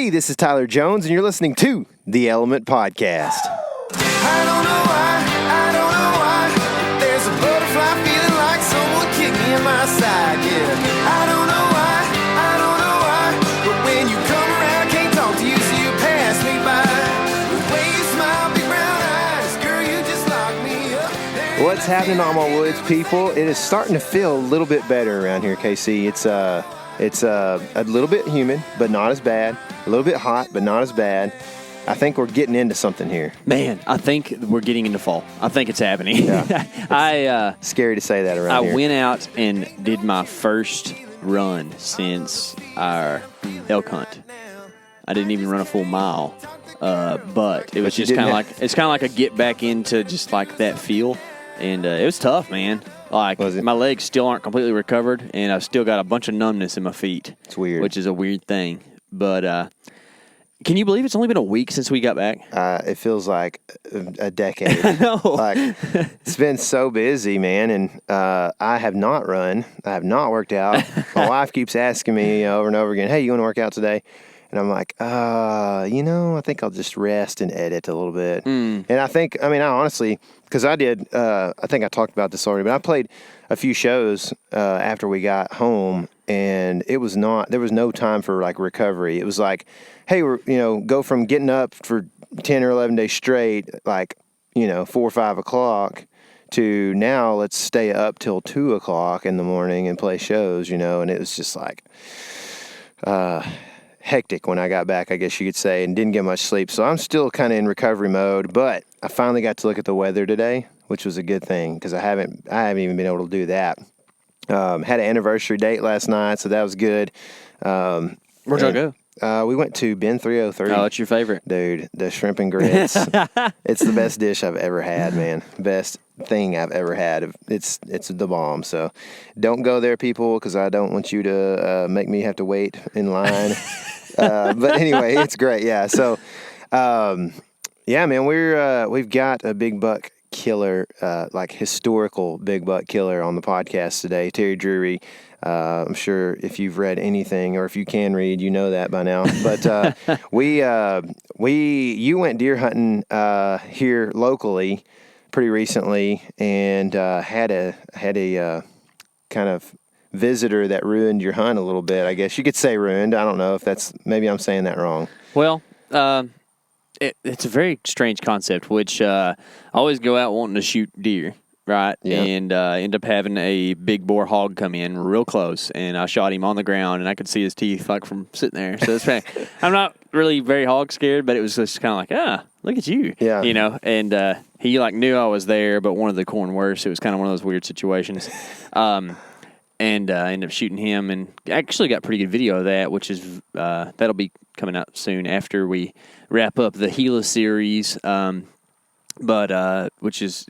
Hey, this is Tyler Jones, and you're listening to The Element Podcast. I don't know why, but there's a butterfly feeling like someone kicked me in my side, yeah. I don't know why, but when you come around, I can't talk to you, so you pass me by. The way you smile, big brown eyes, girl, you just lock me up. What's happening, Alma Woods people? It is starting to feel a little bit better around here, KC. It's a little bit humid, but not as bad. A little bit hot, but not as bad. I think we're getting into something here. Man, I think we're getting into fall. I think it's happening. Yeah. Scary to say that around here. I went out and did my first run since our elk hunt. I didn't even run a full mile, but it was just kind of like a get back into just like that feel, and it was tough, man. Like my legs still aren't completely recovered, and I've still got a bunch of numbness in my feet. It's weird, which is a weird thing, but. Can you believe it's only been a week since we got back? It feels like a decade. I know. Like, it's been so busy, man, and I have not run. I have not worked out. My wife keeps asking me over and over again, hey, you want to work out today? And I'm like, I think I'll just rest and edit a little bit. And I honestly, because I did, I think I talked about this already, but I played a few shows after we got home, and there was no time for like recovery. It was like, hey, go from getting up for 10 or 11 days straight, like, 4 or 5 o'clock, to now let's stay up till 2 o'clock in the morning and play shows, and it was just like, hectic when I got back, I guess you could say, and didn't get much sleep. So I'm still kind of in recovery mode, but I finally got to look at the weather today, which was a good thing because I haven't even been able to do that. Had an anniversary date last night, so that was good. Where'd y'all go? We went to Ben 303. Oh, it's your favorite. Dude, the shrimp and grits. It's the best dish I've ever had, man. Best thing I've ever had. It's the bomb. So don't go there, people, because I don't want you to make me have to wait in line. But anyway, it's great. Yeah. So, man, we've got a big buck killer, like historical big buck killer on the podcast today, Terry Drury. I'm sure if you've read anything or if you can read, you know that by now. But you went deer hunting here locally pretty recently, and had a kind of visitor that ruined your hunt a little bit. I guess you could say ruined. I don't know if maybe I'm saying that wrong. Well, it's a very strange concept, which I always go out wanting to shoot deer. Right, yeah. And end up having a big bore hog come in real close, and I shot him on the ground, and I could see his teeth like from sitting there. So it's I'm not really very hog scared, but it was just kind of like, look at you, yeah, And he like knew I was there, but wanted the corn worse. It was kind of one of those weird situations. And ended up shooting him, and actually got pretty good video of that, which is that'll be coming out soon after we wrap up the Gila series. It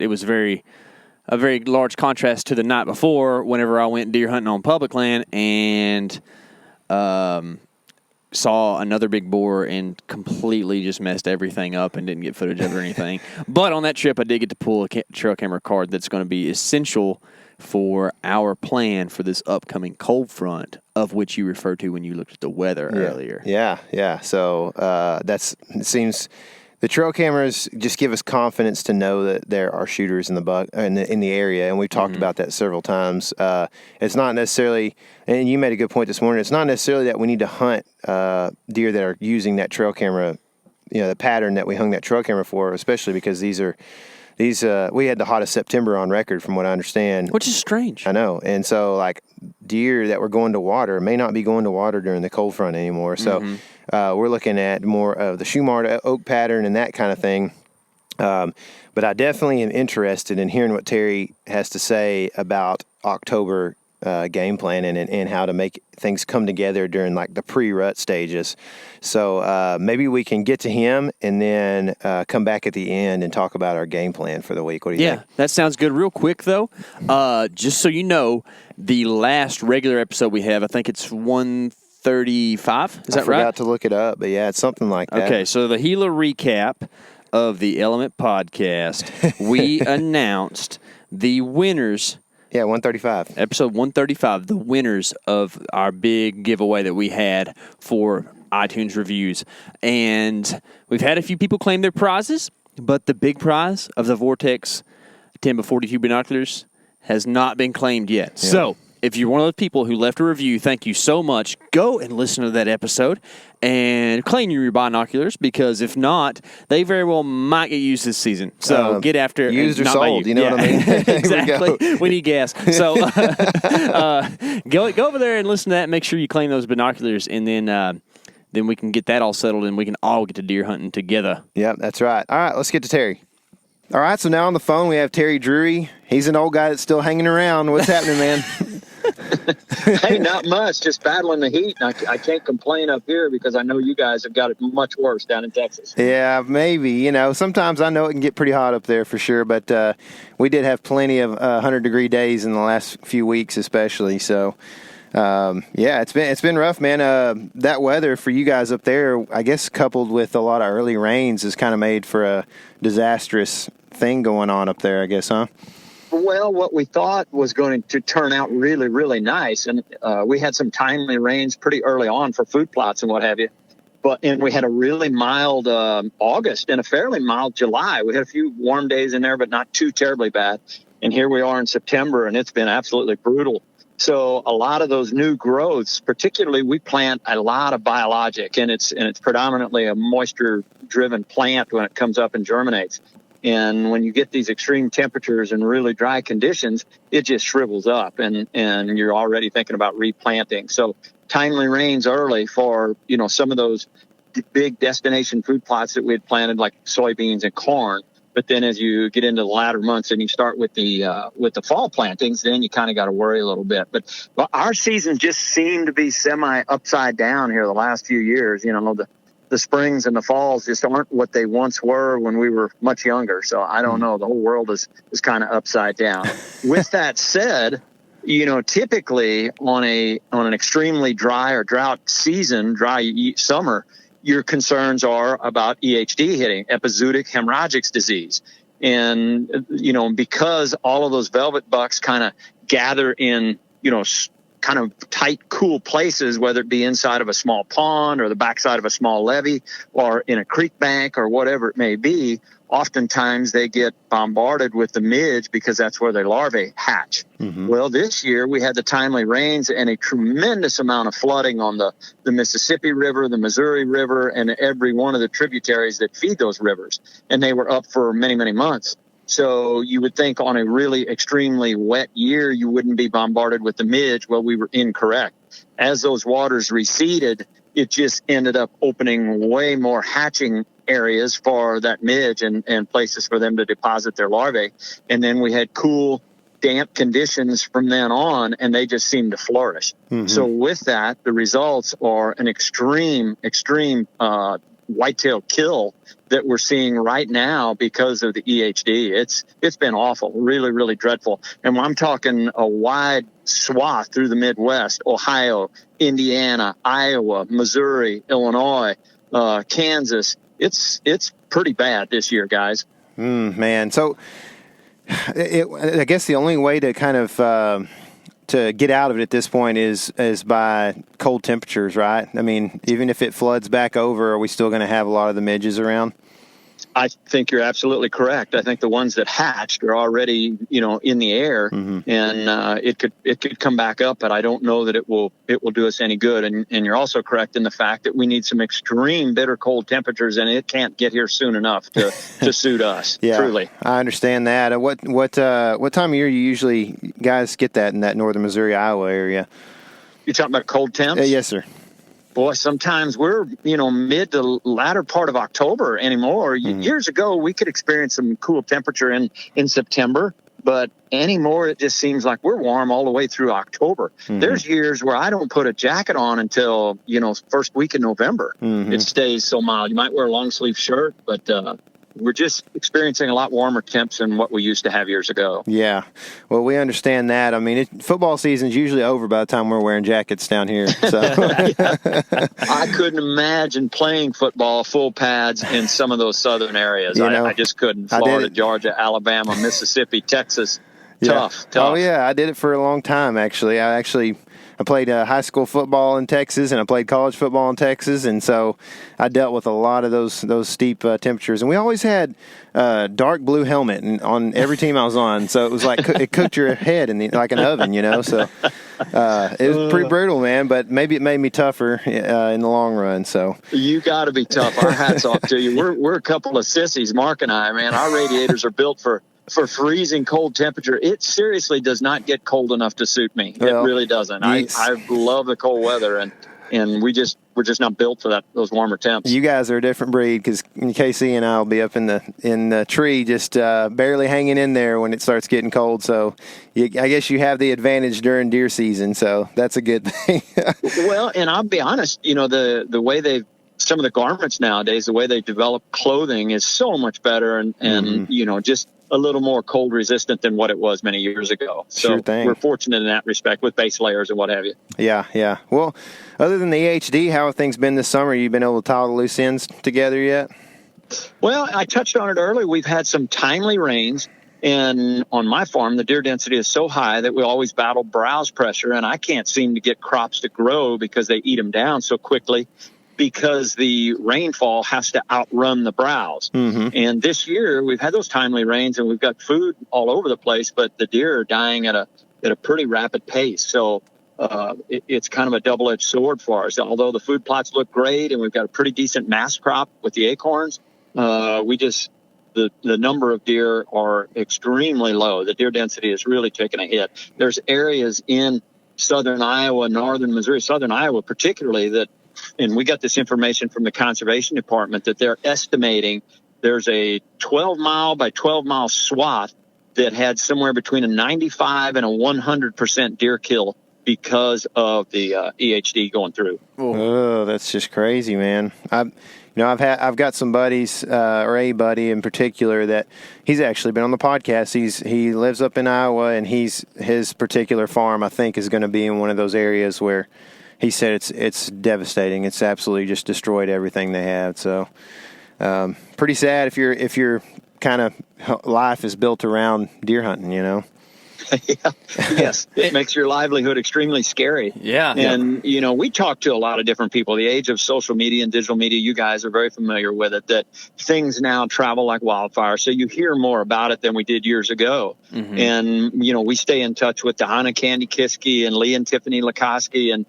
was a very large contrast to the night before whenever I went deer hunting on public land and saw another big boar and completely just messed everything up and didn't get footage of it or anything. But on that trip, I did get to pull a trail camera card that's going to be essential for our plan for this upcoming cold front, of which you referred to when you looked at the weather earlier. Yeah. So it seems... The trail cameras just give us confidence to know that there are shooters in the area, and we've talked about that several times. It's not necessarily, and you made a good point this morning, it's not necessarily that we need to hunt deer that are using that trail camera, the pattern that we hung that trail camera for, especially because we had the hottest September on record from what I understand. Which is strange. I know. And so, like, deer that were going to water may not be going to water during the cold front anymore. So we're looking at more of the Shumard oak pattern and that kind of thing. But I definitely am interested in hearing what Terry has to say about October game planning and how to make things come together during like the pre-rut stages. So maybe we can get to him and then come back at the end and talk about our game plan for the week. What do you think? Yeah, that sounds good. Real quick though, just so you know, the last regular episode we have, I think it's 135. Is that right? I forgot to look it up, but yeah, it's something like that. Okay, so the Gila recap of the Element podcast, we announced the winners. Yeah, 135. Episode 135, the winners of our big giveaway that we had for iTunes reviews. And we've had a few people claim their prizes, but the big prize of the Vortex 10x42 binoculars has not been claimed yet. Yeah. So if you're one of those people who left a review, thank you so much. Go and listen to that episode and claim your binoculars, because if not, they very well might get used this season. So get after it. Used or sold, you know what I mean? Exactly. We need gas. So go over there and listen to that and make sure you claim those binoculars, and then we can get that all settled and we can all get to deer hunting together. Yep, that's right. All right, let's get to Terry. All right, so now on the phone we have Terry Drury. He's an old guy that's still hanging around. What's happening, man? Hey, not much. Just battling the heat. I can't complain up here because I know you guys have got it much worse down in Texas. Yeah, maybe. You know, sometimes I know it can get pretty hot up there for sure, but we did have plenty of 100-degree days in the last few weeks especially. So, yeah, it's been rough, man. That weather for you guys up there, I guess coupled with a lot of early rains, has kind of made for a disastrous thing going on up there, I guess, huh? Well, what we thought was going to turn out really, really nice, and we had some timely rains pretty early on for food plots and what have you. And we had a really mild August and a fairly mild July. We had a few warm days in there, but not too terribly bad. And here we are in September, and it's been absolutely brutal. So a lot of those new growths, particularly we plant a lot of biologic, and it's predominantly a moisture-driven plant when it comes up and germinates. And when you get these extreme temperatures and really dry conditions, it just shrivels up, and you're already thinking about replanting. So timely rains early for, some of those big destination food plots that we had planted, like soybeans and corn. But then as you get into the latter months and you start with the fall plantings, then you kind of got to worry a little bit. But our season just seemed to be semi upside down here the last few years. The springs and the falls just aren't what they once were when we were much younger. So I don't know. The whole world is kind of upside down. With that said, typically on an extremely dry or drought season, dry summer, your concerns are about EHD hitting, epizootic hemorrhagic disease. And, because all of those velvet bucks kind of gather in, kind of tight, cool places, whether it be inside of a small pond or the backside of a small levee or in a creek bank or whatever it may be, oftentimes they get bombarded with the midge because that's where their larvae hatch. Mm-hmm. Well, this year we had the timely rains and a tremendous amount of flooding on the Mississippi River, the Missouri River, and every one of the tributaries that feed those rivers. And they were up for many, many months. So you would think on a really extremely wet year, you wouldn't be bombarded with the midge. Well, we were incorrect. As those waters receded, it just ended up opening way more hatching areas for that midge and places for them to deposit their larvae. And then we had cool, damp conditions from then on, and they just seemed to flourish. Mm-hmm. So with that, the results are an extreme whitetail kill that we're seeing right now because of the EHD. It's been awful, really, really dreadful. And I'm talking a wide swath through the Midwest, Ohio, Indiana, Iowa, Missouri, Illinois, Kansas. It's pretty bad this year, guys. Man. So I guess the only way to kind of to get out of it at this point is by cold temperatures, right? I mean, even if it floods back over, are we still going to have a lot of the midges around? I think you're absolutely correct. I think the ones that hatched are already, in the air, mm-hmm. and it could come back up, but I don't know that it will do us any good. And you're also correct in the fact that we need some extreme bitter cold temperatures, and it can't get here soon enough to suit us. Yeah, truly. I understand that. What time of year you usually guys get that in that northern Missouri, Iowa area? You're talking about cold temps? Yes, sir. Boy, sometimes we're, mid to latter part of October anymore. Mm-hmm. Years ago, we could experience some cool temperature in September, but anymore, it just seems like we're warm all the way through October. Mm-hmm. There's years where I don't put a jacket on until, first week in November. Mm-hmm. It stays so mild. You might wear a long sleeve shirt, but we're just experiencing a lot warmer temps than what we used to have years ago. Yeah. Well, we understand that. I mean, football season's usually over by the time we're wearing jackets down here. So I couldn't imagine playing football full pads in some of those southern areas. I just couldn't. Florida, Georgia, Alabama, Mississippi, Texas. Yeah. Tough. Oh, yeah. I did it for a long time, actually. I played high school football in Texas, and I played college football in Texas, and so I dealt with a lot of those steep temperatures. And we always had dark blue helmet on every team I was on, so it was like it cooked your head like an oven, So it was pretty brutal, man. But maybe it made me tougher in the long run. So you got to be tough. Our hats off to you. We're a couple of sissies, Mark and I. Man, our radiators are built for freezing cold temperature. It seriously does not get cold enough to suit me. Well, it really doesn't. I love the cold weather, and we're just not built for those warmer temps. You guys are a different breed, because Casey and I will be up in the tree just barely hanging in there when it starts getting cold. So I guess you have the advantage during deer season. So that's a good thing. Well, and I'll be honest, the way some of the garments nowadays, the way they develop clothing is so much better and just a little more cold resistant than what it was many years ago. So we're fortunate in that respect with base layers and what have you. Yeah. Well, other than the EHD, how have things been this summer? You been able to tie all the loose ends together yet? Well, I touched on it earlier. We've had some timely rains, and on my farm, the deer density is so high that we always battle browse pressure, and I can't seem to get crops to grow because they eat them down so quickly, because the rainfall has to outrun the browse. Mm-hmm. And this year we've had those timely rains and we've got food all over the place, but the deer are dying at a pretty rapid pace. So it's kind of a double-edged sword for us. Although the food plots look great and we've got a pretty decent mass crop with the acorns, the number of deer are extremely low. The deer density is really taking a hit. There's areas in southern Iowa, northern Missouri, southern Iowa particularly, and we got this information from the conservation department, that they're estimating there's a 12-mile by 12-mile swath that had somewhere between a 95 and a 100% deer kill because of the EHD going through. Oh, that's just crazy, man. I've got some buddies, or a buddy in particular, that he's actually been on the podcast. He lives up in Iowa, and his particular farm, I think, is going to be in one of those areas where he said it's devastating. It's absolutely just destroyed everything they have. So pretty sad if your kind of life is built around deer hunting, Yeah. Yes, it makes your livelihood extremely scary. Yeah. And, we talk to a lot of different people. The age of social media and digital media, you guys are very familiar with it, that things now travel like wildfire. So you hear more about it than we did years ago. Mm-hmm. And, we stay in touch with Dahana Candy Kiske and Lee and Tiffany Lakoski and,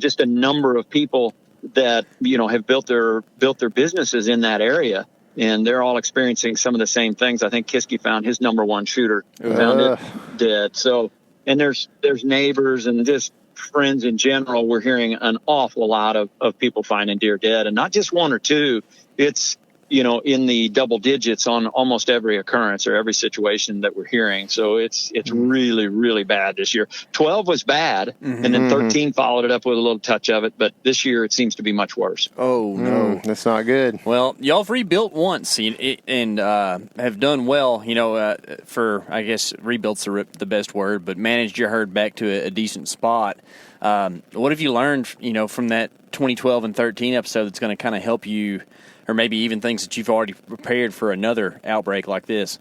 just a number of people that, have built their businesses in that area. And they're all experiencing some of the same things. I think Kiske found his number one shooter, found it dead. So, and there's neighbors and just friends in general. We're hearing an awful lot of people finding deer dead, and not just one or two. It's, in the double digits on almost every occurrence or every situation that we're hearing. So it's really, really bad this year. 12 was bad, and then 13 followed it up with a little touch of it. But this year it seems to be much worse. Oh, no. That's not good. Well, y'all have rebuilt once and have done well, I guess rebuilt's the best word, but managed your herd back to a decent spot. What have you learned, from that 2012 and 13 episode that's going to kind of help you, or maybe even things that you've already prepared for another outbreak like this?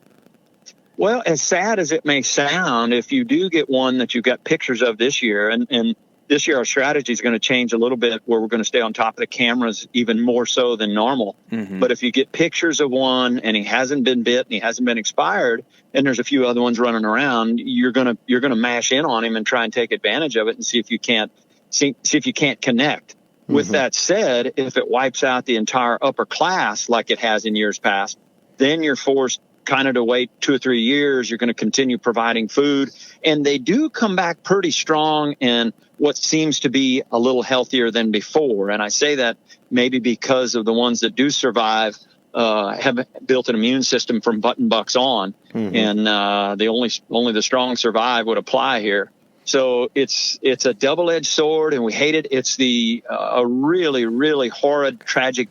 Well, as sad as it may sound, if you do get one that you've got pictures of this year, and this year our strategy is going to change a little bit, where we're going to stay on top of the cameras even more so than normal. Mm-hmm. But if you get pictures of one and he hasn't been bit and he hasn't been expired, and there's a few other ones running around, you're going to mash in on him and try and take advantage of it and see if you can't connect. With that said, if it wipes out the entire upper class like it has in years past, then you're forced kind of to wait 2 or 3 years. You're going to continue providing food, and they do come back pretty strong and what seems to be a little healthier than before. And I say that maybe because of the ones that do survive have built an immune system from button bucks on, and the only the strong survive would apply here. So it's a double-edged sword, and we hate it. It's a really, really horrid, tragic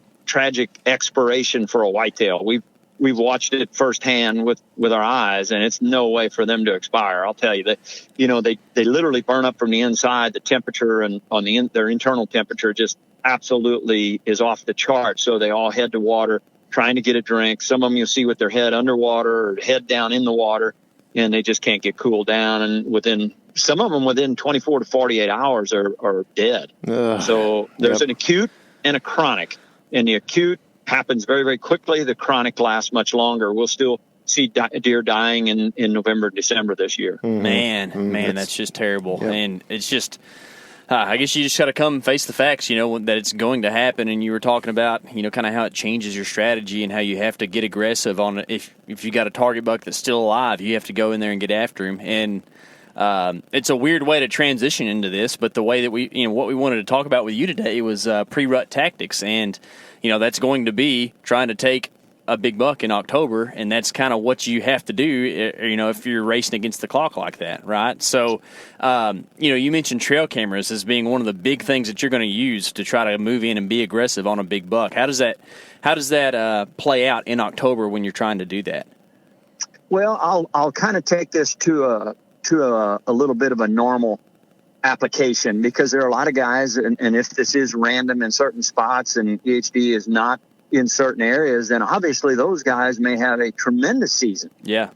expiration for a whitetail. We've watched it firsthand with our eyes, and it's no way for them to expire. I'll tell you that, they literally burn up from the inside. The temperature and their internal temperature just absolutely is off the chart. So they all head to water trying to get a drink. Some of them you'll see with their head underwater or head down in the water. and they just can't get cooled down. And some of them within 24 to 48 hours are dead. Ugh. So there's an acute and a chronic, and the acute happens very, very quickly. The chronic lasts much longer. We'll still see deer dying in November, December this year. Mm-hmm. Man, that's just terrible. Yep. And it's just, I guess you just got to come face the facts, that it's going to happen. And you were talking about, kind of how it changes your strategy and how you have to get aggressive on it. If you got a target buck that's still alive, you have to go in there and get after him. And it's a weird way to transition into this, but the way that what we wanted to talk about with you today was pre-rut tactics. And, that's going to be trying to take a big buck in October, and that's kind of what you have to do, if you're racing against the clock like that, right? So, you mentioned trail cameras as being one of the big things that you're going to use to try to move in and be aggressive on a big buck. How does that play out in October when you're trying to do that? Well, I'll kind of take this to a little bit of a normal application, because there are a lot of guys, and if this is random in certain spots and EHD is not in certain areas, then obviously those guys may have a tremendous season. Yeah.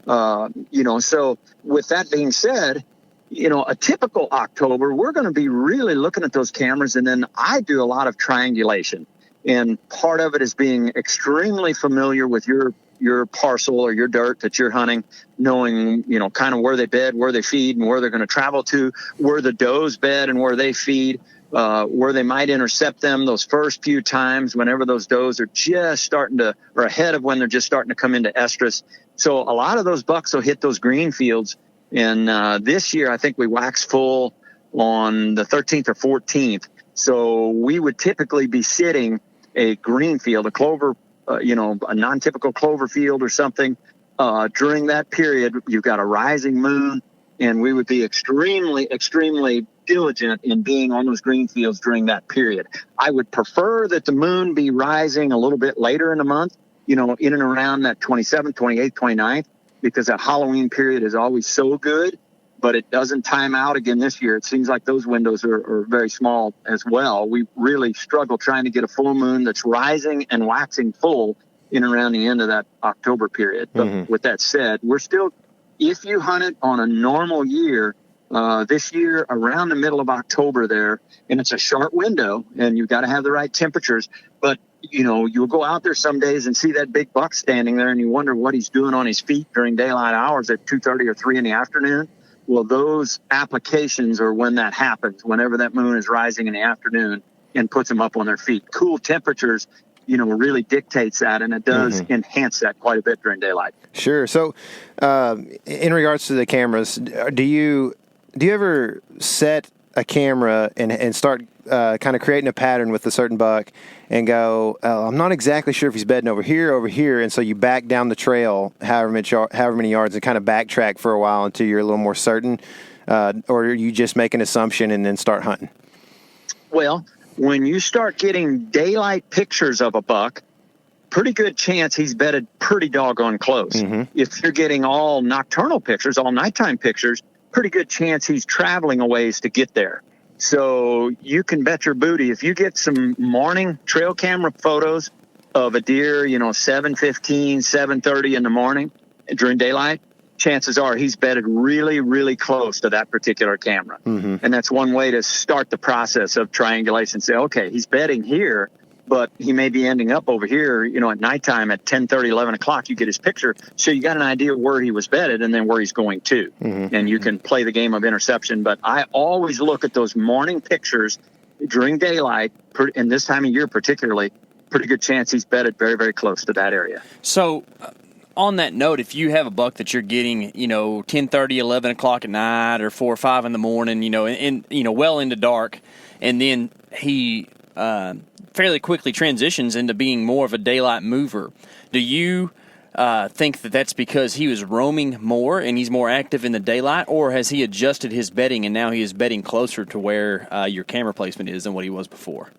So with that being said, a typical October, we're going to be really looking at those cameras, and then I do a lot of triangulation. And part of it is being extremely familiar with your parcel or your dirt that you're hunting, knowing, kind of where they bed, where they feed, and where they're going to travel to, where the does bed and where they feed. Where they might intercept them those first few times whenever those does are just starting to, or ahead of when they're just starting to come into estrus. So a lot of those bucks will hit those green fields. And this year, I think we wax full on the 13th or 14th. So we would typically be sitting a green field, a clover, a non-typical clover field or something. During that period, you've got a rising moon, and we would be extremely, extremely diligent in being on those green fields during that period. I would prefer that the moon be rising a little bit later in the month, in and around that 27th, 28th, 29th, because that Halloween period is always so good, but it doesn't time out again this year. It seems like those windows are very small as well. We really struggle trying to get a full moon that's rising and waxing full in and around the end of that October period. But with that said, we're still, if you hunt it on a normal year, this year around the middle of October there, and it's a short window, and you've got to have the right temperatures. But, you'll go out there some days and see that big buck standing there, and you wonder what he's doing on his feet during daylight hours at 2:30 or 3 in the afternoon. Well, those applications are when that happens, whenever that moon is rising in the afternoon and puts them up on their feet. Cool temperatures, really dictates that, and it does enhance that quite a bit during daylight. Sure. So, in regards to the cameras, do you ever set a camera and start kind of creating a pattern with a certain buck and go, I'm not exactly sure if he's bedding over here, and so you back down the trail however many yards and kind of backtrack for a while until you're a little more certain, or you just make an assumption and then start hunting? Well, when you start getting daylight pictures of a buck, pretty good chance he's bedded pretty doggone close. If you're getting all nocturnal pictures, all nighttime pictures, pretty good chance he's traveling a ways to get there. So you can bet your booty, if you get some morning trail camera photos of a deer, 7:15, 7:30 in the morning during daylight, chances are he's bedded really, really close to that particular camera. And that's one way to start the process of triangulation. Say, okay, he's bedding here, but he may be ending up over here, at nighttime at 10:30, 11 o'clock, you get his picture. So you got an idea where he was bedded and then where he's going to. And you can play the game of interception. But I always look at those morning pictures during daylight, and this time of year particularly, pretty good chance he's bedded very, very close to that area. So on that note, if you have a buck that you're getting, 10:30, 11 o'clock at night or 4 or 5 in the morning, and well into dark, and then he fairly quickly transitions into being more of a daylight mover. Do you think that that's because he was roaming more and he's more active in the daylight, or has he adjusted his bedding and now he is bedding closer to where your camera placement is than what he was before?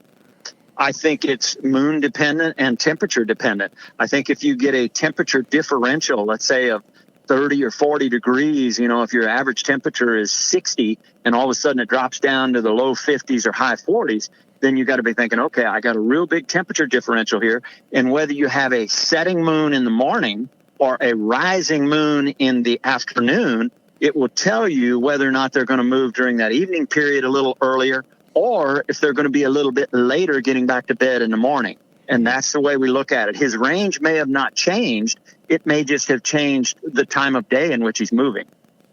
I think it's moon dependent and temperature dependent. I think if you get a temperature differential, let's say of 30 or 40 degrees, if your average temperature is 60 and all of a sudden it drops down to the low 50s or high 40s, then you got to be thinking, okay, I got a real big temperature differential here. And whether you have a setting moon in the morning or a rising moon in the afternoon, it will tell you whether or not they're going to move during that evening period a little earlier, or if they're going to be a little bit later getting back to bed in the morning. And that's the way we look at it. His range may have not changed. It may just have changed the time of day in which he's moving.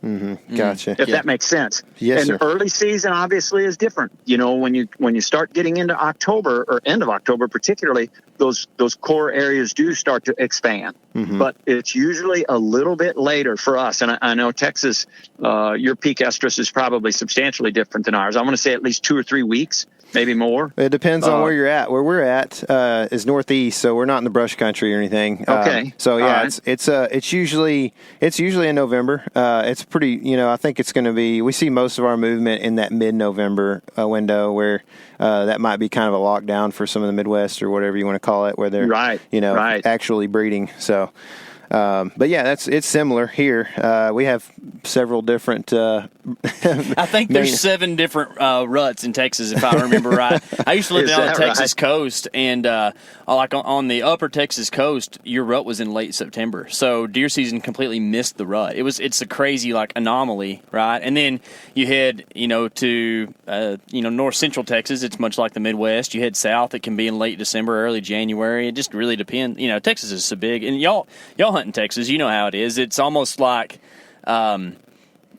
Mm-hmm. Gotcha. If that makes sense. Yes, and sir. Early season obviously is different. You know, when you start getting into October or end of October, particularly, those core areas do start to expand. Mm-hmm. But it's usually a little bit later for us. And I know Texas, your peak estrus is probably substantially different than ours. I want to say at least 2 or 3 weeks. Maybe more. It depends on where you're at. Where we're at is northeast, so we're not in the brush country or anything. Okay. So yeah, right. it's usually in November. It's pretty. You know, I think it's going to be. We see most of our movement in that mid-November window, where that might be kind of a lockdown for some of the Midwest or whatever you want to call it, where they're actually breeding. So. But yeah, it's similar here. We have several different. I think there's 7 different ruts in Texas, if I remember right. I used to live down the Texas coast, and like on the upper Texas coast, your rut was in late September. So deer season completely missed the rut. It's a crazy like anomaly, right? And then you head to north central Texas. It's much like the Midwest. You head south, it can be in late December, early January. It just really depends. Texas is so big, and y'all hunt in Texas, you know how it is. It's almost like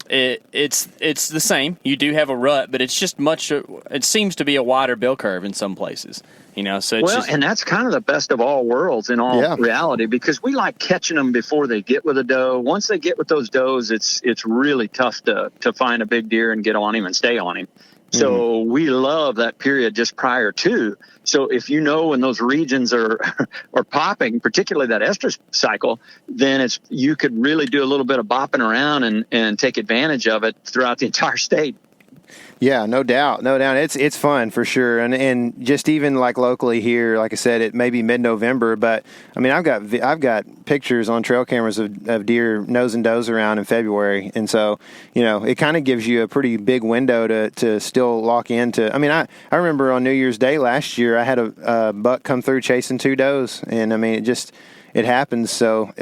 it's the same. You do have a rut, but it's just it seems to be a wider bell curve in some places. So it's and that's kind of the best of all worlds in all reality, because we like catching them before they get with a doe. Once they get with those does, it's really tough to find a big deer and get on him and stay on him. So we love that period just prior to. So if when those regions are popping, particularly that estrus cycle, then you could really do a little bit of bopping around and take advantage of it throughout the entire state. Yeah, no doubt. It's fun for sure, and just even like locally here, like I said, it may be mid-November, but I mean, I've got pictures on trail cameras of deer nosing does around in February, and so it kind of gives you a pretty big window to still lock into. I mean, I remember on New Year's Day last year, I had a buck come through chasing 2 does, and I mean, it happens. So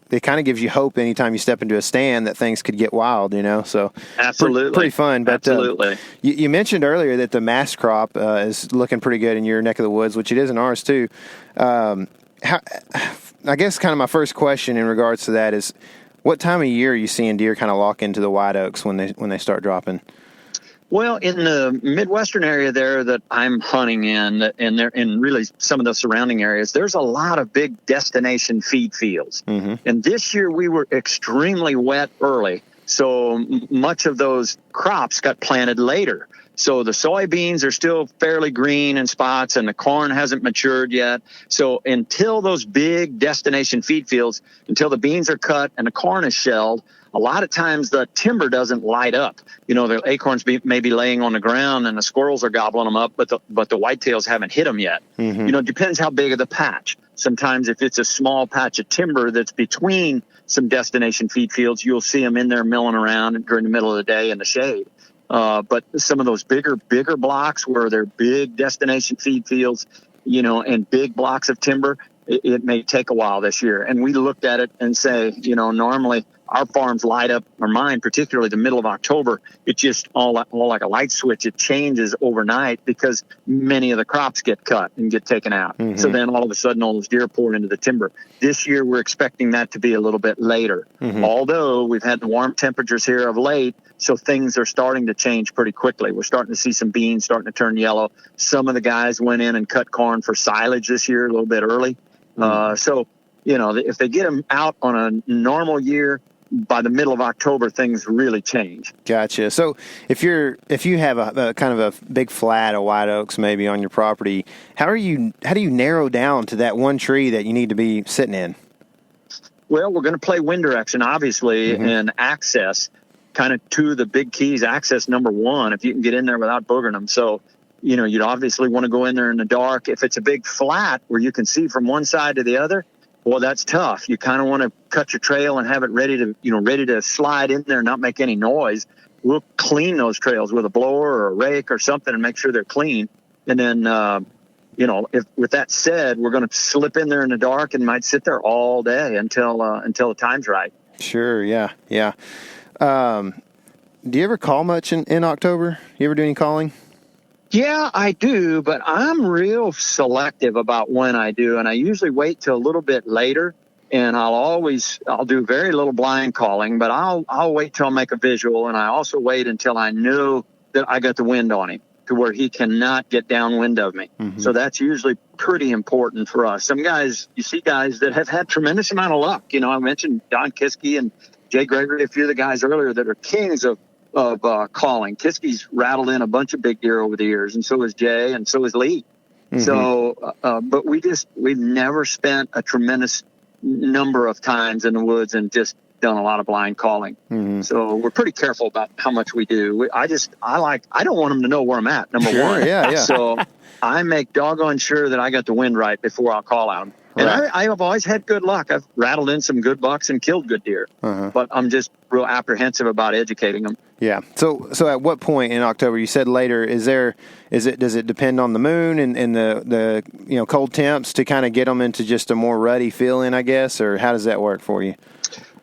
it kind of gives you hope anytime you step into a stand that things could get wild, So absolutely pretty fun. But absolutely, you mentioned earlier that the mass crop is looking pretty good in your neck of the woods, which it is in ours too. I guess kind of my first question in regards to that is, what time of year are you seeing deer kind of lock into the white oaks when they start dropping? Well, in the Midwestern area there that I'm hunting in, and they're in really some of the surrounding areas, there's a lot of big destination feed fields. Mm-hmm. And this year we were extremely wet early, so much of those crops got planted later. So the soybeans are still fairly green in spots, and the corn hasn't matured yet. So until those big destination feed fields, until the beans are cut and the corn is shelled, a lot of times the timber doesn't light up. The acorns may be laying on the ground and the squirrels are gobbling them up, but the whitetails haven't hit them yet. Mm-hmm. It depends how big of the patch. Sometimes if it's a small patch of timber that's between some destination feed fields, you'll see them in there milling around during the middle of the day in the shade. But some of those bigger blocks where they're big destination feed fields, and big blocks of timber, it may take a while this year. And we looked at it and say, normally our farms light up, or mine particularly, the middle of October. It's just all like a light switch. It changes overnight because many of the crops get cut and get taken out. Mm-hmm. So then all of a sudden all those deer pour into the timber. This year we're expecting that to be a little bit later. Mm-hmm. Although we've had the warm temperatures here of late, so things are starting to change pretty quickly. We're starting to see some beans starting to turn yellow. Some of the guys went in and cut corn for silage this year a little bit early. So if they get them out on a normal year, by the middle of October, things really change. Gotcha. So if you have a kind of a big flat of white oaks maybe on your property, how do you narrow down to that one tree that you need to be sitting in? Well, we're going to play wind direction, obviously, mm-hmm. and access, kind of two of the big keys. Access, number one, if you can get in there without boogering them. So, you'd obviously want to go in there in the dark. If it's a big flat where you can see from one side to the other, well, that's tough. You kind of want to cut your trail and have it ready to slide in there and not make any noise. We'll clean those trails with a blower or a rake or something and make sure they're clean. And then with that said, we're going to slip in there in the dark and might sit there all day until the time's right. Sure. Yeah. Yeah. Do you ever call much in October? You ever do any calling? Yeah, I do, but I'm real selective about when I do, and I usually wait till a little bit later. And I'll do very little blind calling, but I'll wait till I make a visual, and I also wait until I know that I got the wind on him to where he cannot get downwind of me. Mm-hmm. So that's usually pretty important for us. You see guys that have had tremendous amount of luck. I mentioned Don Kiske and Jay Gregory, a few of the guys earlier that are kings of calling. Kiske's rattled in a bunch of big deer over the years, and so has Jay, and so has Lee. Mm-hmm. So, but we've never spent a tremendous number of times in the woods and just done a lot of blind calling. Mm-hmm. So we're pretty careful about how much we do. I don't want them to know where I'm at, number one. Yeah. So I make doggone sure that I got the wind right before I'll call out them. And right. I have always had good luck. I've rattled in some good bucks and killed good deer, but I'm just real apprehensive about educating them. Yeah. So at what point in October? You said later. Does it depend on the moon and the cold temps to kind of get them into just a more ruddy feeling, I guess, or how does that work for you?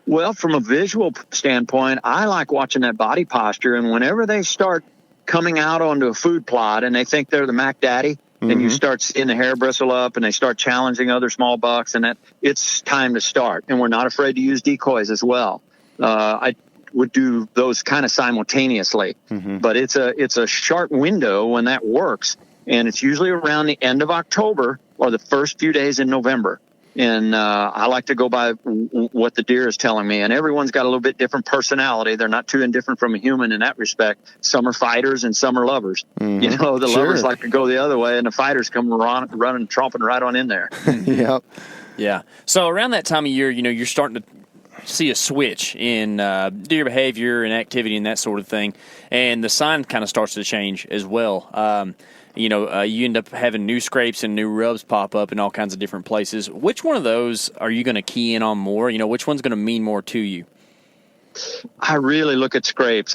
Well, from a visual standpoint, I like watching that body posture, and whenever they start coming out onto a food plot and they think they're the Mac Daddy, and you start seeing the hair bristle up and they start challenging other small bucks, and that it's time to start. And we're not afraid to use decoys as well. I would do those kind of simultaneously, but it's a short window when that works. And it's usually around the end of October or the first few days in November. And I like to go by what the deer is telling me. And everyone's got a little bit different personality. They're not too indifferent from a human in that respect. Some are fighters and some are lovers. The lovers like to go the other way, and the fighters come running, tromping right on in there. Yep. Yeah. So around that time of year, you're starting to see a switch in deer behavior and activity and that sort of thing. And the sign kind of starts to change as well. You end up having new scrapes and new rubs pop up in all kinds of different places. Which one of those are you going to key in on more? Which one's going to mean more to you? I really look at scrapes.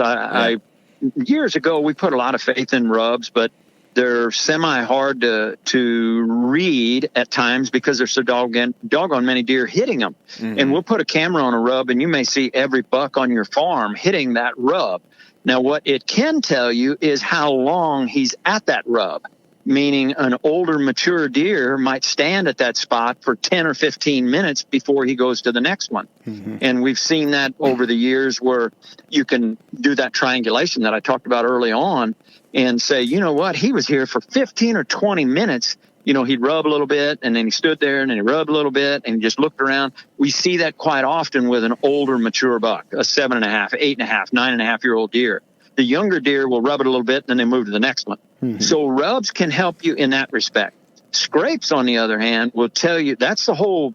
Years ago, we put a lot of faith in rubs, but they're semi-hard to read at times because there's so doggone many deer hitting them. Mm-hmm. And we'll put a camera on a rub, and you may see every buck on your farm hitting that rub. Now, what it can tell you is how long he's at that rub, meaning an older, mature deer might stand at that spot for 10 or 15 minutes before he goes to the next one. Mm-hmm. And we've seen that over the years where you can do that triangulation that I talked about early on and say, you know what, he was here for 15 or 20 minutes. He'd rub a little bit, and then he stood there, and then he rubbed a little bit, and he just looked around. We see that quite often with an older, mature buck, a 7.5, 8.5, 9.5-year-old deer. The younger deer will rub it a little bit, and then they move to the next one. Mm-hmm. So rubs can help you in that respect. Scrapes, on the other hand, will tell you that's the whole,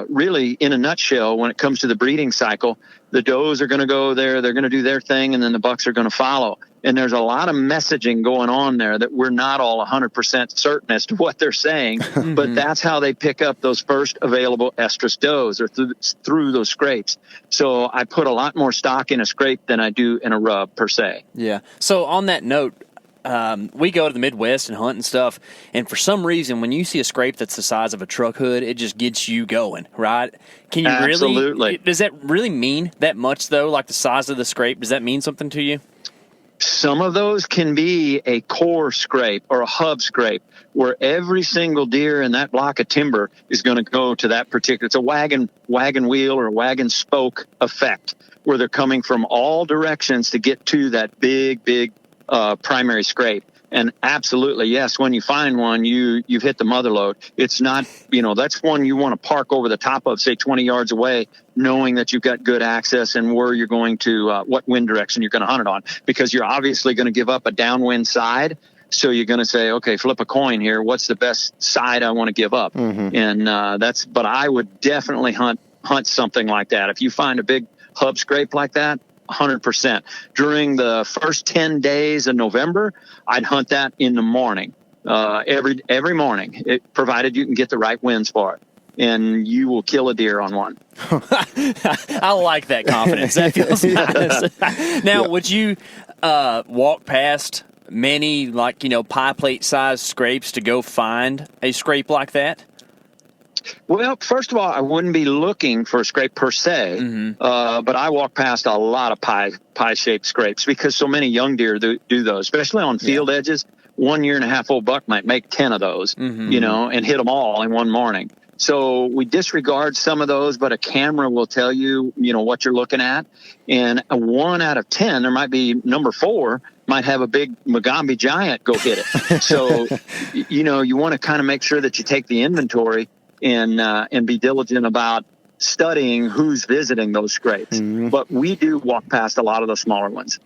really, in a nutshell, when it comes to the breeding cycle. The does are going to go there, they're going to do their thing, and then the bucks are going to follow. And there's a lot of messaging going on there that we're not all 100% certain as to what they're saying, but that's how they pick up those first available estrus does or through those scrapes. So I put a lot more stock in a scrape than I do in a rub per se. Yeah. So on that note, we go to the Midwest and hunt and stuff, and for some reason, when you see a scrape that's the size of a truck hood, it just gets you going, right? Can you Absolutely. Does that really mean that much, though, like the size of the scrape? Does that mean something to you? Some of those can be a core scrape or a hub scrape where every single deer in that block of timber is going to go to that particular. It's a wagon wheel or wagon spoke effect where they're coming from all directions to get to that big primary scrape. And absolutely, yes, when you find one, you've hit the mother lode. It's not, that's one you want to park over the top of, say, 20 yards away, knowing that you've got good access and where you're going to, what wind direction you're going to hunt it on, because you're obviously going to give up a downwind side. So you're going to say, okay, flip a coin here. What's the best side I want to give up? Mm-hmm. And but I would definitely hunt something like that. If you find a big hub scrape like that, 100%. During the first 10 days of November, I'd hunt that in the morning, every morning, provided you can get the right winds for it. And you will kill a deer on one. I like that confidence. That feels nice. Now, would you walk past many, like, pie plate size scrapes to go find a scrape like that? Well, first of all, I wouldn't be looking for a scrape per se, but I walk past a lot of pie-shaped scrapes because so many young deer do those, especially on field edges. 1 year-and-a-half-old buck might make 10 of those, and hit them all in one morning. So we disregard some of those, but a camera will tell you, what you're looking at. And a 1 out of 10, there might be number 4, might have a big Mugambi giant go hit it. So, you want to kind of make sure that you take the inventory and be diligent about studying who's visiting those scrapes. But we do walk past a lot of the smaller ones.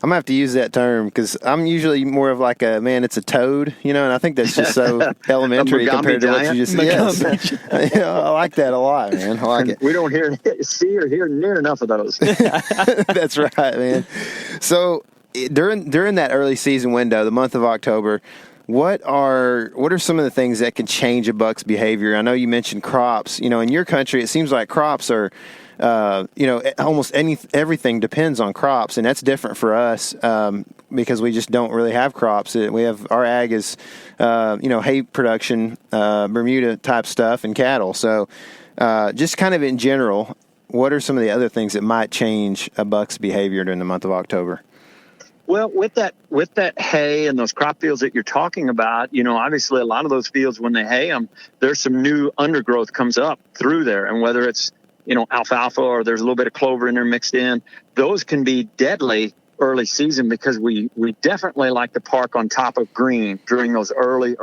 I'm going to have to use that term because I'm usually more of like it's a toad, and I think that's just so elementary compared to what you just said. Yes. I like that a lot, man. I like it. We don't see or hear near enough of those. That's right, man. So during that early season window, the month of October, what are some of the things that can change a buck's behavior? I know you mentioned crops. In your country, it seems like crops are almost everything depends on crops, and that's different for us because we just don't really have crops. We have our ag is hay production, Bermuda type stuff, and cattle. So just kind of in general, what are some of the other things that might change a buck's behavior during the month of October? Well, with that hay and those crop fields that you're talking about, obviously a lot of those fields, when they hay them, there's some new undergrowth comes up through there, and whether it's alfalfa or there's a little bit of clover in there mixed in, those can be deadly early season because we definitely like to park on top of green during those early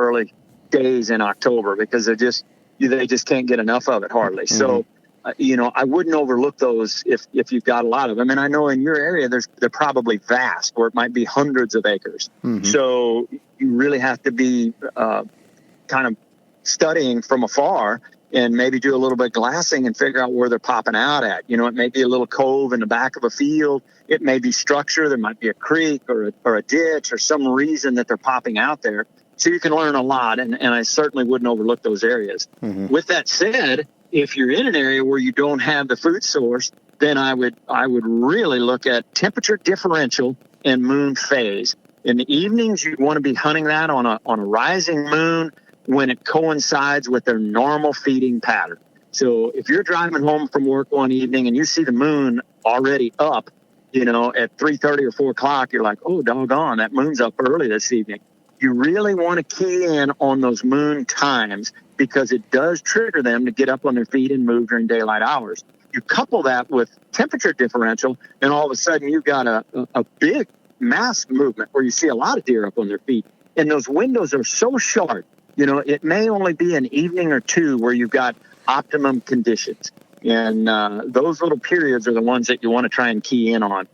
days in October because they just can't get enough of it hardly. So, I wouldn't overlook those if you've got a lot of them. And I know in your area, they're probably vast, or it might be hundreds of acres. So you really have to be kind of studying from afar and maybe do a little bit of glassing and figure out where they're popping out at. It may be a little cove in the back of a field. It may be structure. There might be a creek or a ditch or some reason that they're popping out there. So you can learn a lot, and I certainly wouldn't overlook those areas. With that said, if you're in an area where you don't have the food source, then I would really look at temperature differential and moon phase. In the evenings, you'd want to be hunting that on a rising moon when it coincides with their normal feeding pattern. So if you're driving home from work one evening and you see the moon already up, at 3:30 or 4 o'clock, you're like, oh, doggone, that moon's up early this evening. You really want to key in on those moon times because it does trigger them to get up on their feet and move during daylight hours. You couple that with temperature differential, and all of a sudden you've got a big mass movement where you see a lot of deer up on their feet. And those windows are so short. It may only be an evening or two where you've got optimum conditions. And those little periods are the ones that you want to try and key in on.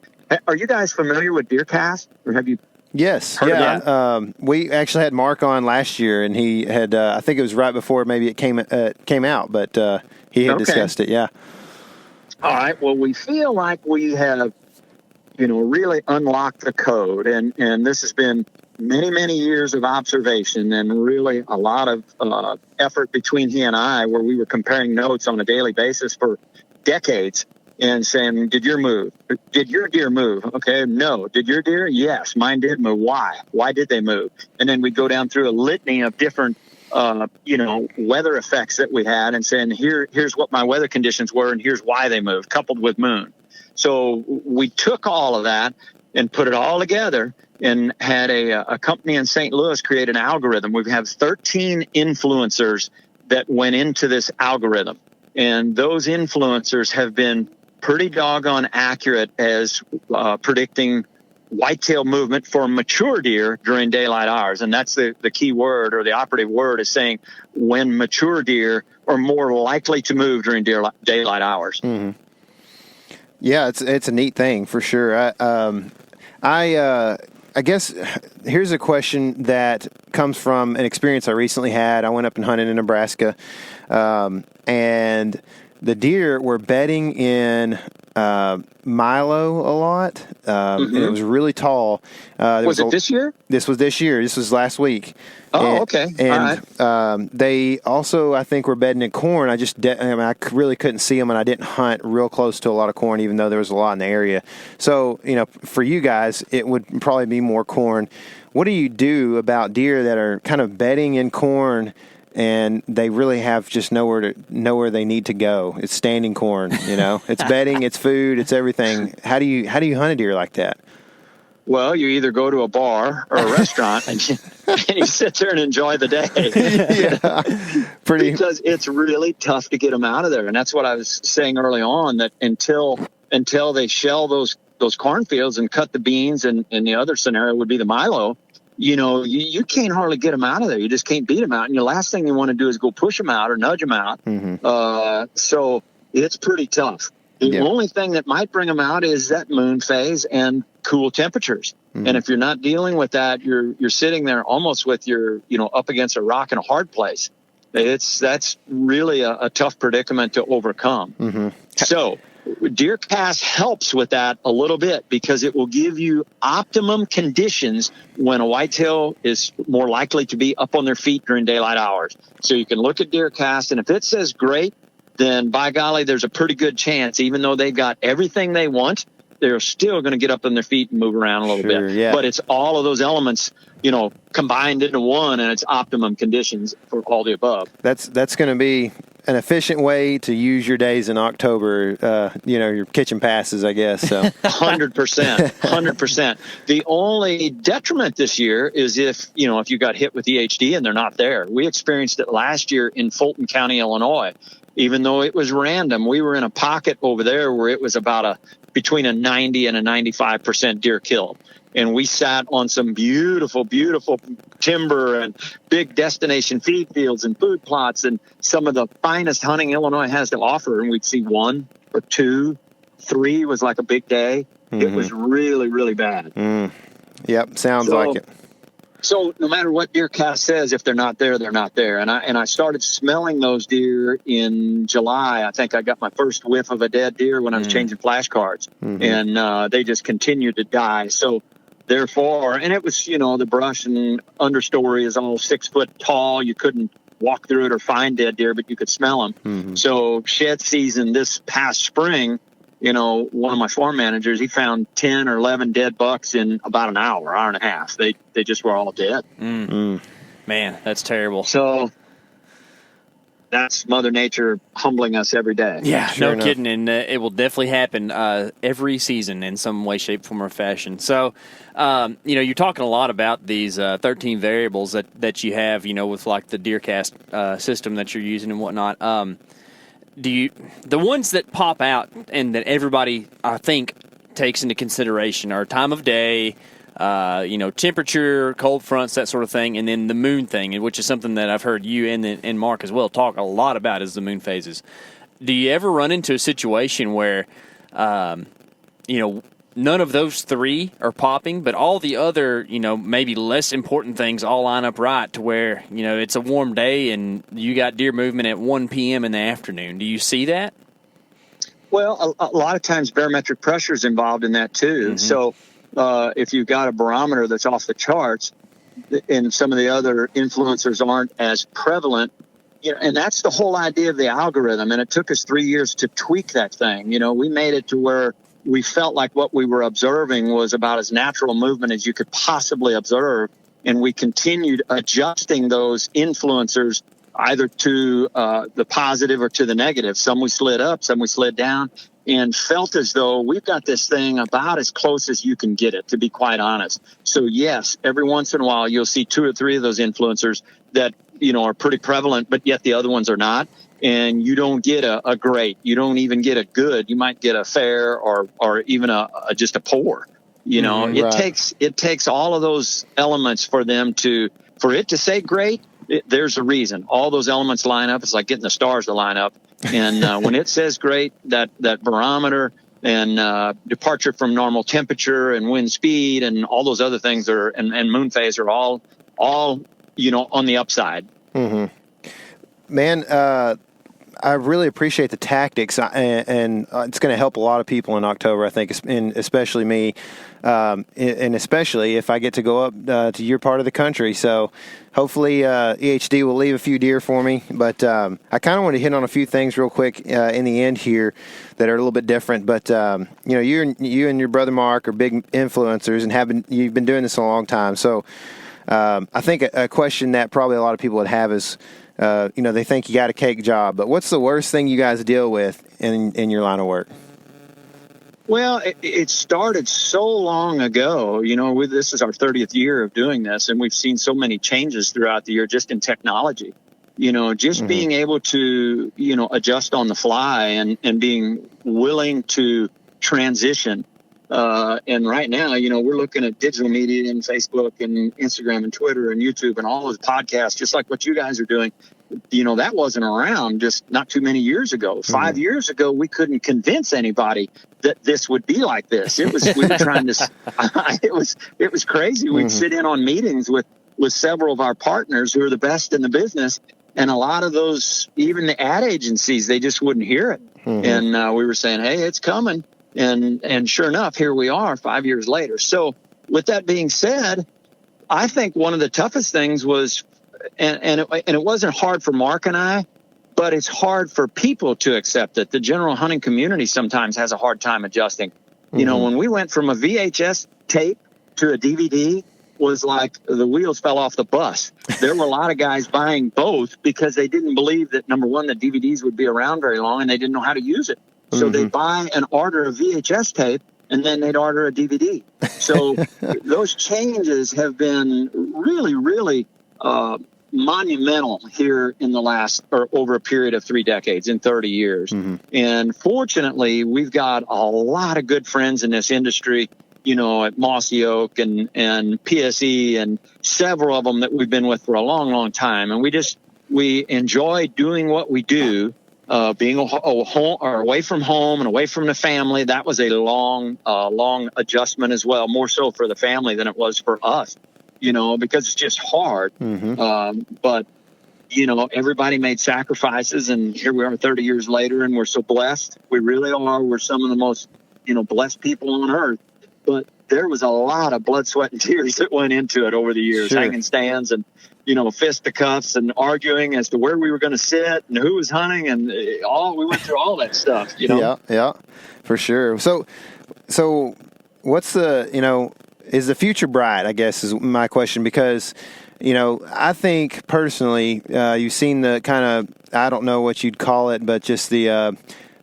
Are you guys familiar with deer cast? Or have you Yes. heard of Yeah. We actually had Mark on last year, and he had, I think it was right before maybe it came out, but he had discussed it. Yeah. All right. Well, we feel like we have, really unlocked the code. And this has been many, many years of observation and really a lot of effort between he and I where we were comparing notes on a daily basis for decades and saying, did your deer move? Okay, no. Did your deer? Yes, mine did move. Why? Why did they move? And then we go down through a litany of different, weather effects that we had and saying, here's what my weather conditions were and here's why they moved, coupled with moon. So we took all of that and put it all together and had a company in St. Louis create an algorithm. We have 13 influencers that went into this algorithm. And those influencers have been pretty doggone accurate as predicting whitetail movement for mature deer during daylight hours. And that's the key word, or the operative word, is saying when mature deer are more likely to move during daylight hours. Yeah, it's a neat thing for sure. I guess here's a question that comes from an experience I recently had. I went up and hunted in Nebraska, and the deer were bedding in milo a lot. And it was really tall. Was it this year? This was this year. This was last week. Oh, okay. And all right. They also, I think, were bedding in corn. I really couldn't see them, and I didn't hunt real close to a lot of corn, even though there was a lot in the area. So, for you guys, it would probably be more corn. what do you do about deer that are kind of bedding in corn and they really have just nowhere they need to go? It's standing corn, it's bedding, it's food, it's everything. How do you hunt a deer like that? Well, you either go to a bar or a restaurant and you sit there and enjoy the day. Because it's really tough to get them out of there. And that's what I was saying early on, that until they shell those cornfields and cut the beans, and the other scenario would be the milo, you can't hardly get them out of there. You just can't beat them out. And the last thing you want to do is go push them out or nudge them out. So it's pretty tough. The only thing that might bring them out is that moon phase and cool temperatures. And if you're not dealing with that, you're sitting there almost with your, up against a rock in a hard place. That's really a tough predicament to overcome. So deer cast helps with that a little bit, because it will give you optimum conditions when a whitetail is more likely to be up on their feet during daylight hours. So you can look at deer cast, and if it says great, then by golly, there's a pretty good chance, even though they've got everything they want, they're still going to get up on their feet and move around a little bit. Yeah. But it's all of those elements, combined into one, and it's optimum conditions for all the above. That's going to be an efficient way to use your days in October, your kitchen passes, I guess. So 100%. The only detriment this year is if you got hit with EHD and they're not there. We experienced it last year in Fulton County, Illinois. Even though it was random, we were in a pocket over there where it was about between a 90 and a 95% deer kill. And we sat on some beautiful, beautiful timber and big destination feed fields and food plots and some of the finest hunting Illinois has to offer. And we'd see 1 or 2, 3 was like a big day. It was really, really bad. Yep, sounds like it. So no matter what deer cast says, if they're not there, they're not there. And I started smelling those deer in July. I think I got my first whiff of a dead deer when I was changing flashcards, and they just continued to die. So therefore, and it was, the brush and understory is all 6 foot tall. You couldn't walk through it or find dead deer, but you could smell them. So shed season this past spring, one of my farm managers, he found 10 or 11 dead bucks in about an hour and a half. They just were all dead. Man, that's terrible. So that's Mother Nature humbling us every day. Yeah, Sure no kidding. And it will definitely happen every season in some way, shape, form, or fashion. So, you're talking a lot about these 13 variables that you have, with like the DeerCast system that you're using and whatnot. The ones that pop out and that everybody, I think, takes into consideration are time of day, temperature, cold fronts, that sort of thing, and then the moon thing, which is something that I've heard you and Mark as well talk a lot about, is the moon phases. Do you ever run into a situation where, none of those three are popping, but all the other, maybe less important things all line up right to where, it's a warm day and you got deer movement at 1 p.m. in the afternoon? Do you see that? Well, a lot of times barometric pressure is involved in that too. So if you've got a barometer that's off the charts and some of the other influencers aren't as prevalent, and that's the whole idea of the algorithm. And it took us 3 years to tweak that thing. We made it to where we felt like what we were observing was about as natural movement as you could possibly observe. And we continued adjusting those influencers either to the positive or to the negative. Some we slid up, some we slid down, and felt as though we've got this thing about as close as you can get it, to be quite honest. So yes, every once in a while you'll see 2 or 3 of those influencers that, are pretty prevalent, but yet the other ones are not. And you don't get a great, you don't even get a good, you might get a fair or even just a poor. It takes all of those elements for it to say great. There's a reason. All those elements line up. It's like getting the stars to line up. And when it says great, that barometer and departure from normal temperature and wind speed and all those other things and moon phase are all on the upside. Man, I really appreciate the tactics, and it's going to help a lot of people in October, I think, and especially me, and especially if I get to go up to your part of the country. So hopefully EHD will leave a few deer for me. But I kind of want to hit on a few things real quick in the end here that are a little bit different. But you and your brother Mark are big influencers, and you've been doing this a long time. So I think a question that probably a lot of people would have is, they think you got a cake job, but what's the worst thing you guys deal with in your line of work? Well, it started so long ago. This is our 30th year of doing this, and we've seen so many changes throughout the year just in technology. Just being able to, adjust on the fly and being willing to transition. And right now, we're looking at digital media and Facebook and Instagram and Twitter and YouTube and all those podcasts, just like what you guys are doing. That wasn't around just not too many years ago. 5 years ago, we couldn't convince anybody that this would be like this. We were trying to, it was crazy. We'd sit in on meetings with several of our partners who are the best in the business. And a lot of those, even the ad agencies, they just wouldn't hear it. And we were saying, hey, it's coming. And sure enough, here we are 5 years later. So with that being said, I think one of the toughest things was, and it wasn't hard for Mark and I, but it's hard for people to accept it. The general hunting community sometimes has a hard time adjusting. When we went from a VHS tape to a DVD, was like the wheels fell off the bus. There were a lot of guys buying both because they didn't believe that, number one, the DVDs would be around very long, and they didn't know how to use it. So they'd buy and order a VHS tape, and then they'd order a DVD. So those changes have been really, really monumental here in the last, or over a period of 3 decades, in 30 years. And fortunately, we've got a lot of good friends in this industry, at Mossy Oak and PSE, and several of them that we've been with for a long, long time. And we enjoy doing what we do. Being home, or away from home and away from the family, that was a long adjustment as well, more so for the family than it was for us, because it's just hard. But, everybody made sacrifices, and here we are 30 years later, and we're so blessed. We really are. We're some of the most, blessed people on earth. But there was a lot of blood, sweat, and tears that went into it over the years, hanging stands and, fisticuffs and arguing as to where we were going to sit and who was hunting, and we went through all that stuff, Yeah, for sure. So what's is the future bright, I guess, is my question, because, I think personally, you've seen the kind of, I don't know what you'd call it, but just the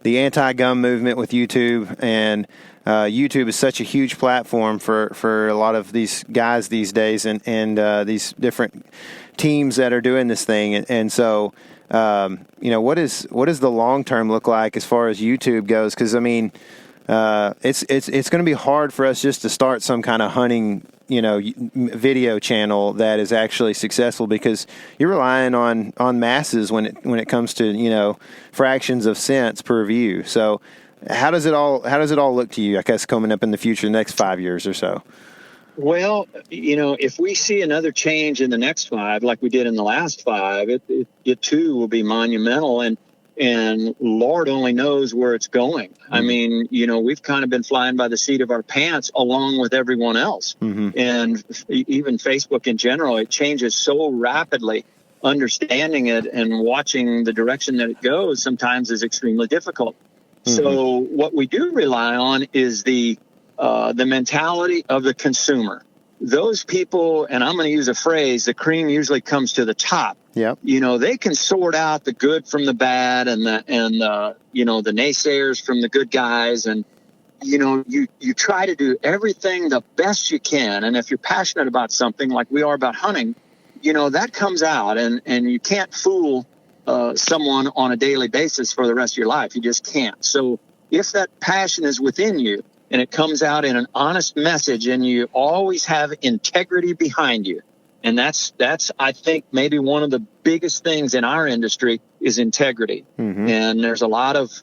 anti-gun movement with YouTube, and YouTube is such a huge platform for a lot of these guys these days, and these different teams that are doing this thing. And so, what does the long term look like as far as YouTube goes? Because it's going to be hard for us just to start some kind of hunting, video channel that is actually successful, because you're relying on masses when it comes to fractions of cents per view. So how does it all look to you, I guess, coming up in the future, the next 5 years or so? Well, if we see another change in the next 5, like we did in the last 5, it too will be monumental, and Lord only knows where it's going. I mean, we've kind of been flying by the seat of our pants along with everyone else. And even Facebook in general, it changes so rapidly. Understanding it and watching the direction that it goes sometimes is extremely difficult. So what we do rely on is the mentality of the consumer. Those people, and I'm going to use a phrase, the cream usually comes to the top. Yep. They can sort out the good from the bad, and the naysayers from the good guys, and you try to do everything the best you can. And if you're passionate about something like we are about hunting, that comes out, and you can't fool someone on a daily basis for the rest of your life. You just can't. So if that passion is within you, and it comes out in an honest message, and you always have integrity behind you, and that's I think maybe one of the biggest things in our industry is integrity. And there's a lot of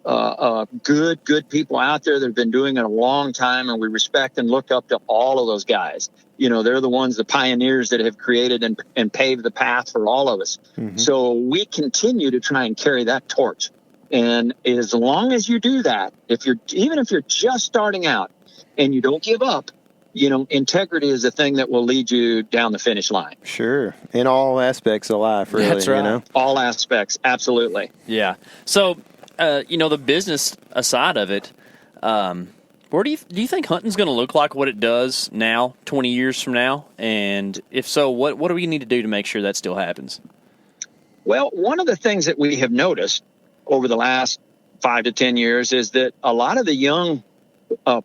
good people out there that have been doing it a long time, and we respect and look up to all of those guys. They're the ones, the pioneers that have created and paved the path for all of us. So we continue to try and carry that torch. And as long as you do that, even if you're just starting out and you don't give up, integrity is the thing that will lead you down the finish line. Sure. In all aspects of life, really. That's right. All aspects. Absolutely. Yeah. So, the business side of it, where do you think hunting's going to look like what it does now, 20 years from now? And if so, what do we need to do to make sure that still happens? Well, one of the things that we have noticed over the last 5 to 10 years is that a lot of the young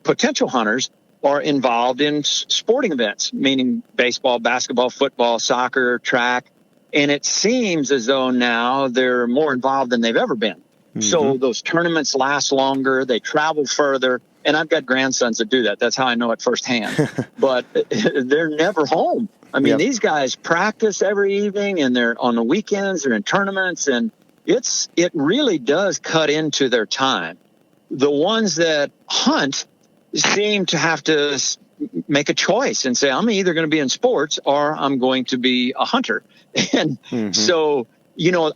potential hunters are involved in sporting events, meaning baseball, basketball, football, soccer, track. And it seems as though now they're more involved than they've ever been. Mm-hmm. So those tournaments last longer, they travel further. And I've got grandsons that do that. That's how I know it firsthand. But they're never home. I mean, These guys practice every evening, and they're on the weekends, they're in tournaments, and it really does cut into their time. The ones that hunt seem to have to make a choice and say, I'm either going to be in sports or I'm going to be a hunter. And so,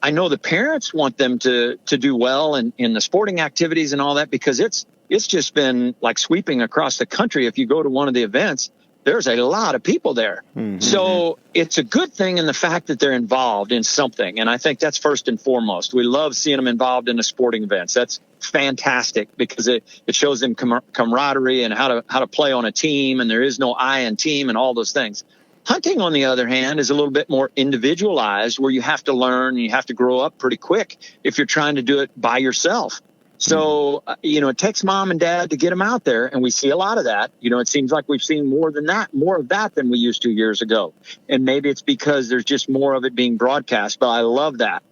I know the parents want them to do well in the sporting activities and all that, because it's just been like sweeping across the country. If you go to one of the events, there's a lot of people there. Mm-hmm. So it's a good thing in the fact that they're involved in something. And I think that's first and foremost. We love seeing them involved in the sporting events. That's fantastic, because it shows them camaraderie and how to play on a team. And there is no I in team and all those things. Hunting, on the other hand, is a little bit more individualized, where you have to learn and you have to grow up pretty quick if you're trying to do it by yourself. So, it takes mom and dad to get them out there, and we see a lot of that. It seems like we've seen more of that than we used to years ago. And maybe it's because there's just more of it being broadcast, but I love that.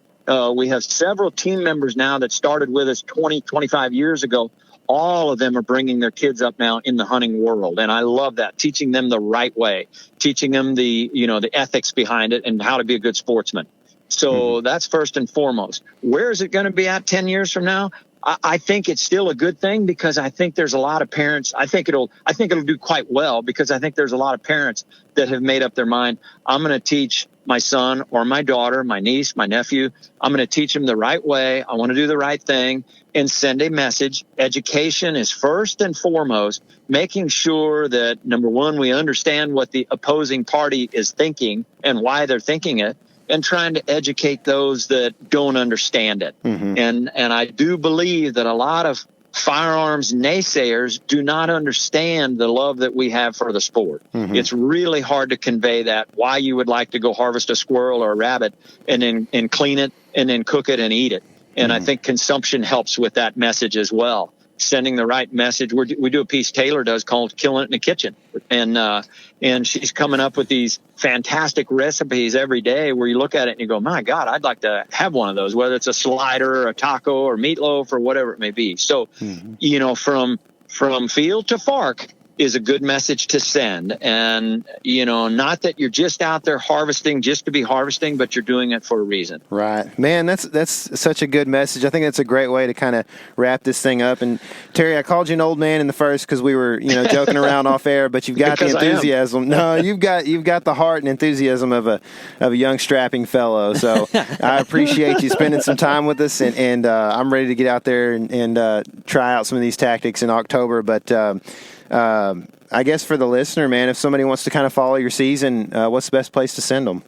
We have several team members now that started with us 20, 25 years ago. All of them are bringing their kids up now in the hunting world, and I love that, teaching them the right way, teaching them the ethics behind it and how to be a good sportsman. So that's first and foremost. Where is it going to be at 10 years from now? I think it's still a good thing, because I think there's a lot of parents. I think it'll do quite well, because I think there's a lot of parents that have made up their mind. I'm going to teach my son or my daughter, my niece, my nephew. I'm going to teach them the right way. I want to do the right thing and send a message. Education is first and foremost, making sure that, number one, we understand what the opposing party is thinking and why they're thinking it, and trying to educate those that don't understand it. Mm-hmm. And I do believe that a lot of firearms naysayers do not understand the love that we have for the sport. Mm-hmm. It's really hard to convey that, why you would like to go harvest a squirrel or a rabbit and clean it and then cook it and eat it. And I think consumption helps with that message as well. Sending the right message. We do a piece Taylor does called Killing It in the Kitchen. And she's coming up with these fantastic recipes every day where you look at it and you go, my God, I'd like to have one of those, whether it's a slider or a taco or meatloaf or whatever it may be. So, from field to fork is a good message to send. And, not that you're just out there harvesting just to be harvesting, but you're doing it for a reason. Right. Man, that's such a good message. I think that's a great way to kind of wrap this thing up. And Terry, I called you an old man in the first because we were, joking around off air, but you've got the enthusiasm. No, you've got the heart and enthusiasm of a young strapping fellow. So I appreciate you spending some time with us, and I'm ready to get out there and try out some of these tactics in October. But I guess for the listener, man, if somebody wants to kind of follow your season, what's the best place to send them?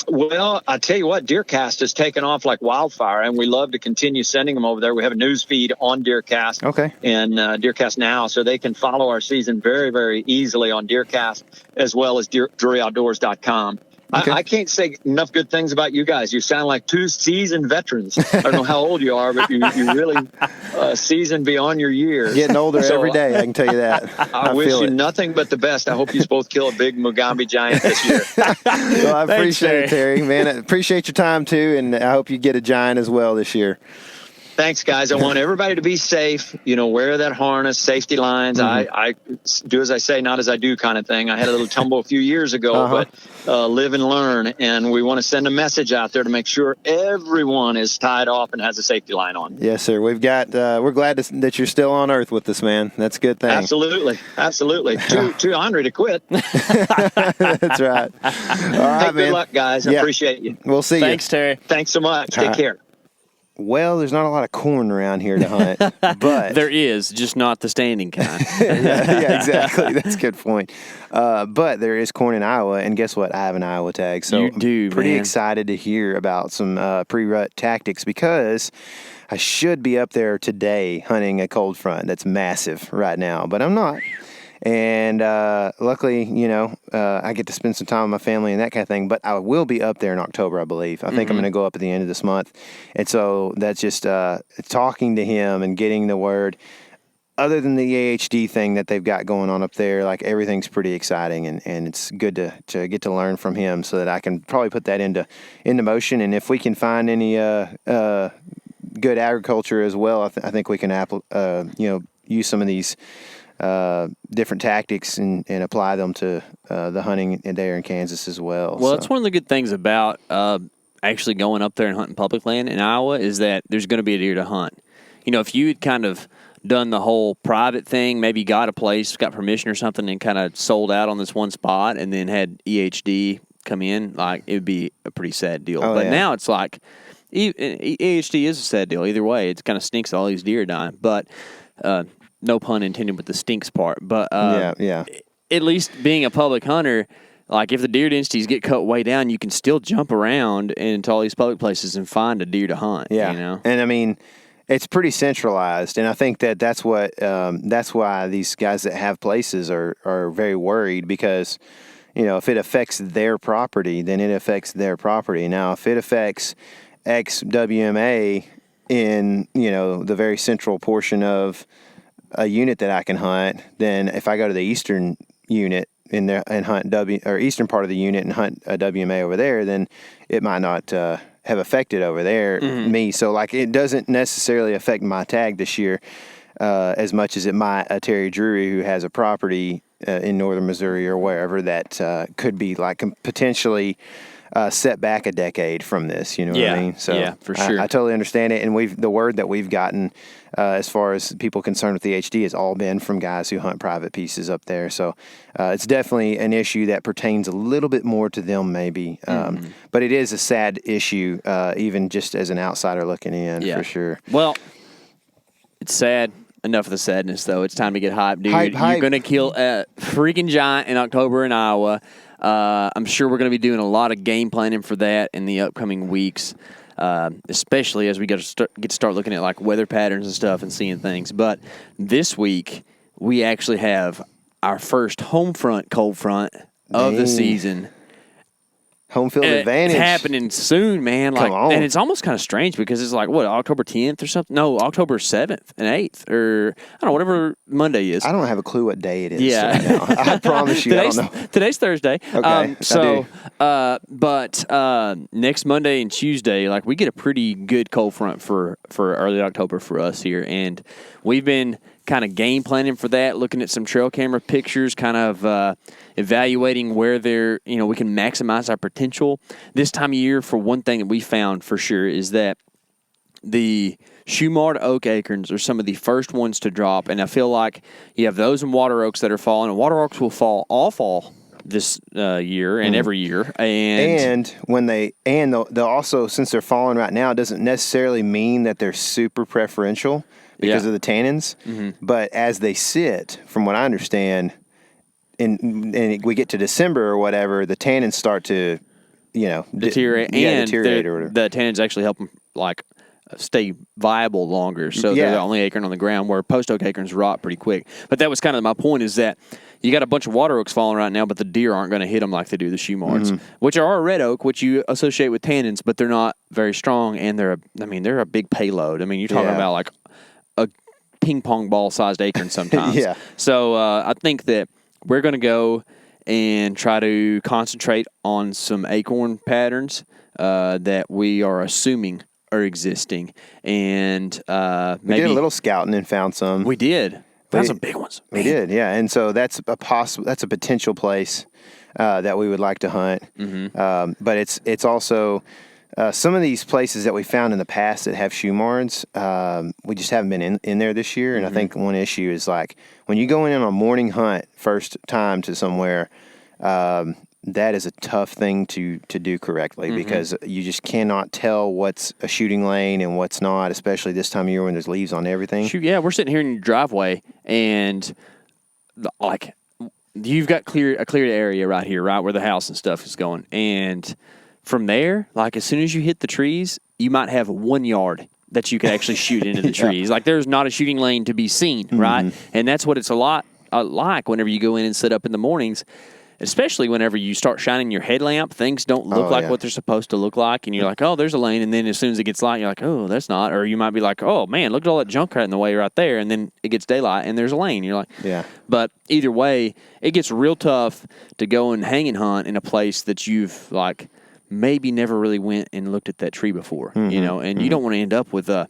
Well, I tell you what, Deercast has taken off like wildfire, and we love to continue sending them over there. We have a news feed on Deercast and Deercast Now, so they can follow our season very, very easily on Deercast, as well as DruryOutdoors.com. Okay. I can't say enough good things about you guys. You sound like two seasoned veterans. I don't know how old you are, but you really seasoned beyond your years. Getting older every day, I can tell you that. I wish you nothing but the best. I hope you both kill a big Mugambi giant this year. Well, I appreciate it, Terry. Man, I appreciate your time, too, and I hope you get a giant as well this year. Thanks, guys. I want everybody to be safe. Wear that harness, safety lines. I do as I say, not as I do kind of thing. I had a little tumble a few years ago, but live and learn. And we want to send a message out there to make sure everyone is tied off and has a safety line on. Yes, sir. We're glad that you're still on Earth with us, man. That's a good thing. Absolutely. Too hungry to quit. That's right. All right, hey, good luck, guys. I appreciate you. We'll see you. Thanks, Terry. Thanks so much. Take care. well, there's not a lot of corn around here to hunt, but there is, just not the standing kind. yeah, exactly. That's a good point. But there is corn in Iowa, and guess what? I have an Iowa tag, so You do, I'm pretty man. excited to hear about some pre-rut tactics because I should be up there today hunting a cold front that's massive right now, but I'm not. And luckily, I get to spend some time with my family and that kind of thing. But I will be up there in October, I believe. I think I'm going to go up at the end of this month. And so that's just talking to him and getting the word. Other than the AHD thing that they've got going on up there, like everything's pretty exciting. And it's good to get to learn from him so that I can probably put that into motion. And if we can find any good agriculture as well, I think we can use some of these different tactics and apply them to the hunting there in Kansas as well. Well, that's one of the good things about actually going up there and hunting public land in Iowa is that there's going to be a deer to hunt. If you had kind of done the whole private thing, maybe got a place, got permission or something, and kind of sold out on this one spot and then had EHD come in, like it would be a pretty sad deal. But now it's like EHD is a sad deal either way. It kind of stinks that all these deer are dying. But no pun intended with the stinks part, but at least being a public hunter, like if the deer densities get cut way down, you can still jump around into all these public places and find a deer to hunt. Yeah, and I mean, it's pretty centralized, and I think that's why these guys that have places are very worried because, if it affects their property, then it affects their property. Now, if it affects XWMA in the very central portion of a unit that I can hunt, then if I go to the eastern unit in there and hunt eastern part of the unit and hunt a WMA over there, then it might not have affected over there me. So like it doesn't necessarily affect my tag this year as much as it might a Terry Drury who has a property in northern Missouri or wherever that could be like potentially set back a decade from this, you know what I mean? So yeah, for sure. I totally understand it. And the word that we've gotten as far as people concerned with the HD has all been from guys who hunt private pieces up there. So it's definitely an issue that pertains a little bit more to them maybe. But it is a sad issue, even just as an outsider looking in, for sure. Well, it's sad. Enough of the sadness, though. It's time to get hyped, dude. Hype. You're going to kill a freaking giant in October in Iowa. I'm sure we're going to be doing a lot of game planning for that in the upcoming weeks, especially as we get to start looking at like weather patterns and stuff and seeing things. But this week, we actually have our first home front, cold front of the season. Home field advantage. It's happening soon, man. Like, Come on. And it's almost kind of strange because it's like, what, October 10th or something? No, October 7th and 8th or, I don't know, whatever Monday is. I don't have a clue what day it is Yeah. right now. I promise you, I don't know. Today's Thursday. Okay, But next Monday and Tuesday, like, we get a pretty good cold front for early October for us here. And we've been kind of game planning for that, looking at some trail camera pictures, kind of evaluating where we can maximize our potential. This time of year, for one thing that we found for sure is that the shoe-marred oak acorns are some of the first ones to drop, and I feel like you have those and water oaks that are falling, and water oaks will fall all this year and every year. And they'll also, since they're falling right now, it doesn't necessarily mean that they're super preferential because of the tannins. But as they sit, from what I understand, and we get to December or whatever, the tannins start to, deteriorate. deteriorate or whatever. The tannins actually help them like stay viable longer. So they're the only acorn on the ground, where post oak acorns rot pretty quick. But that was kind of my point, is that you got a bunch of water oaks falling right now, but the deer aren't going to hit them like they do the shoe marts, which are a red oak, which you associate with tannins, but they're not very strong, and they're a big payload. I mean, you're talking about like a ping pong ball sized acorn sometimes. So I think that we're going to go and try to concentrate on some acorn patterns that we are assuming are existing. And maybe we did a little scouting and found some. We did. Found some big ones. We did, yeah. And so that's a potential place that we would like to hunt. But it's also some of these places that we found in the past that have shoe mards, we just haven't been in there this year. And I think one issue is like when you go in on a morning hunt first time to somewhere, that is a tough thing to do correctly because you just cannot tell what's a shooting lane and what's not, especially this time of year when there's leaves on everything. Shoot, yeah, we're sitting here in your driveway, and you've got a clear area right here, right where the house and stuff is going, and from there, like as soon as you hit the trees, you might have 1 yard that you can actually shoot into the trees. Like there's not a shooting lane to be seen, right? And that's what it's a lot like whenever you go in and sit up in the mornings, especially whenever you start shining your headlamp. Things don't look like what they're supposed to look like, and you're like, oh, there's a lane, and then as soon as it gets light, you're like, oh, that's not. Or you might be like, oh, man, look at all that junk right in the way right there, and then it gets daylight, and there's a lane. You're like, yeah. But either way, it gets real tough to go and hang and hunt in a place that you've, like, maybe never really went and looked at that tree before, you know, and you don't want to end up with a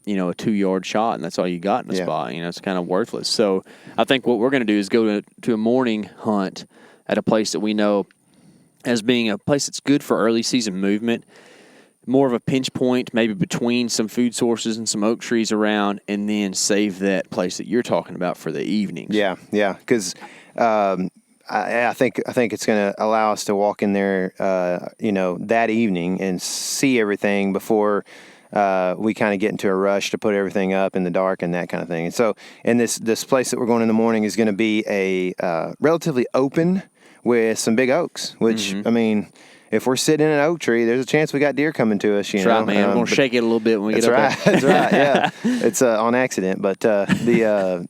2-yard shot, and that's all you got in a spot. You know, it's kind of worthless. So I think what we're going to do is go to a morning hunt at a place that we know as being a place that's good for early season movement, more of a pinch point, maybe between some food sources and some oak trees around, and then save that place that you're talking about for the evenings. Yeah, because I think it's going to allow us to walk in there, that evening and see everything before we kind of get into a rush to put everything up in the dark and that kind of thing. And so, and this place that we're going in the morning is going to be a relatively open with some big oaks, which I mean, if we're sitting in an oak tree, there's a chance we got deer coming to us. That's right, man. We're going to shake it a little bit when we get up there. That's right. Yeah, it's on accident, but they're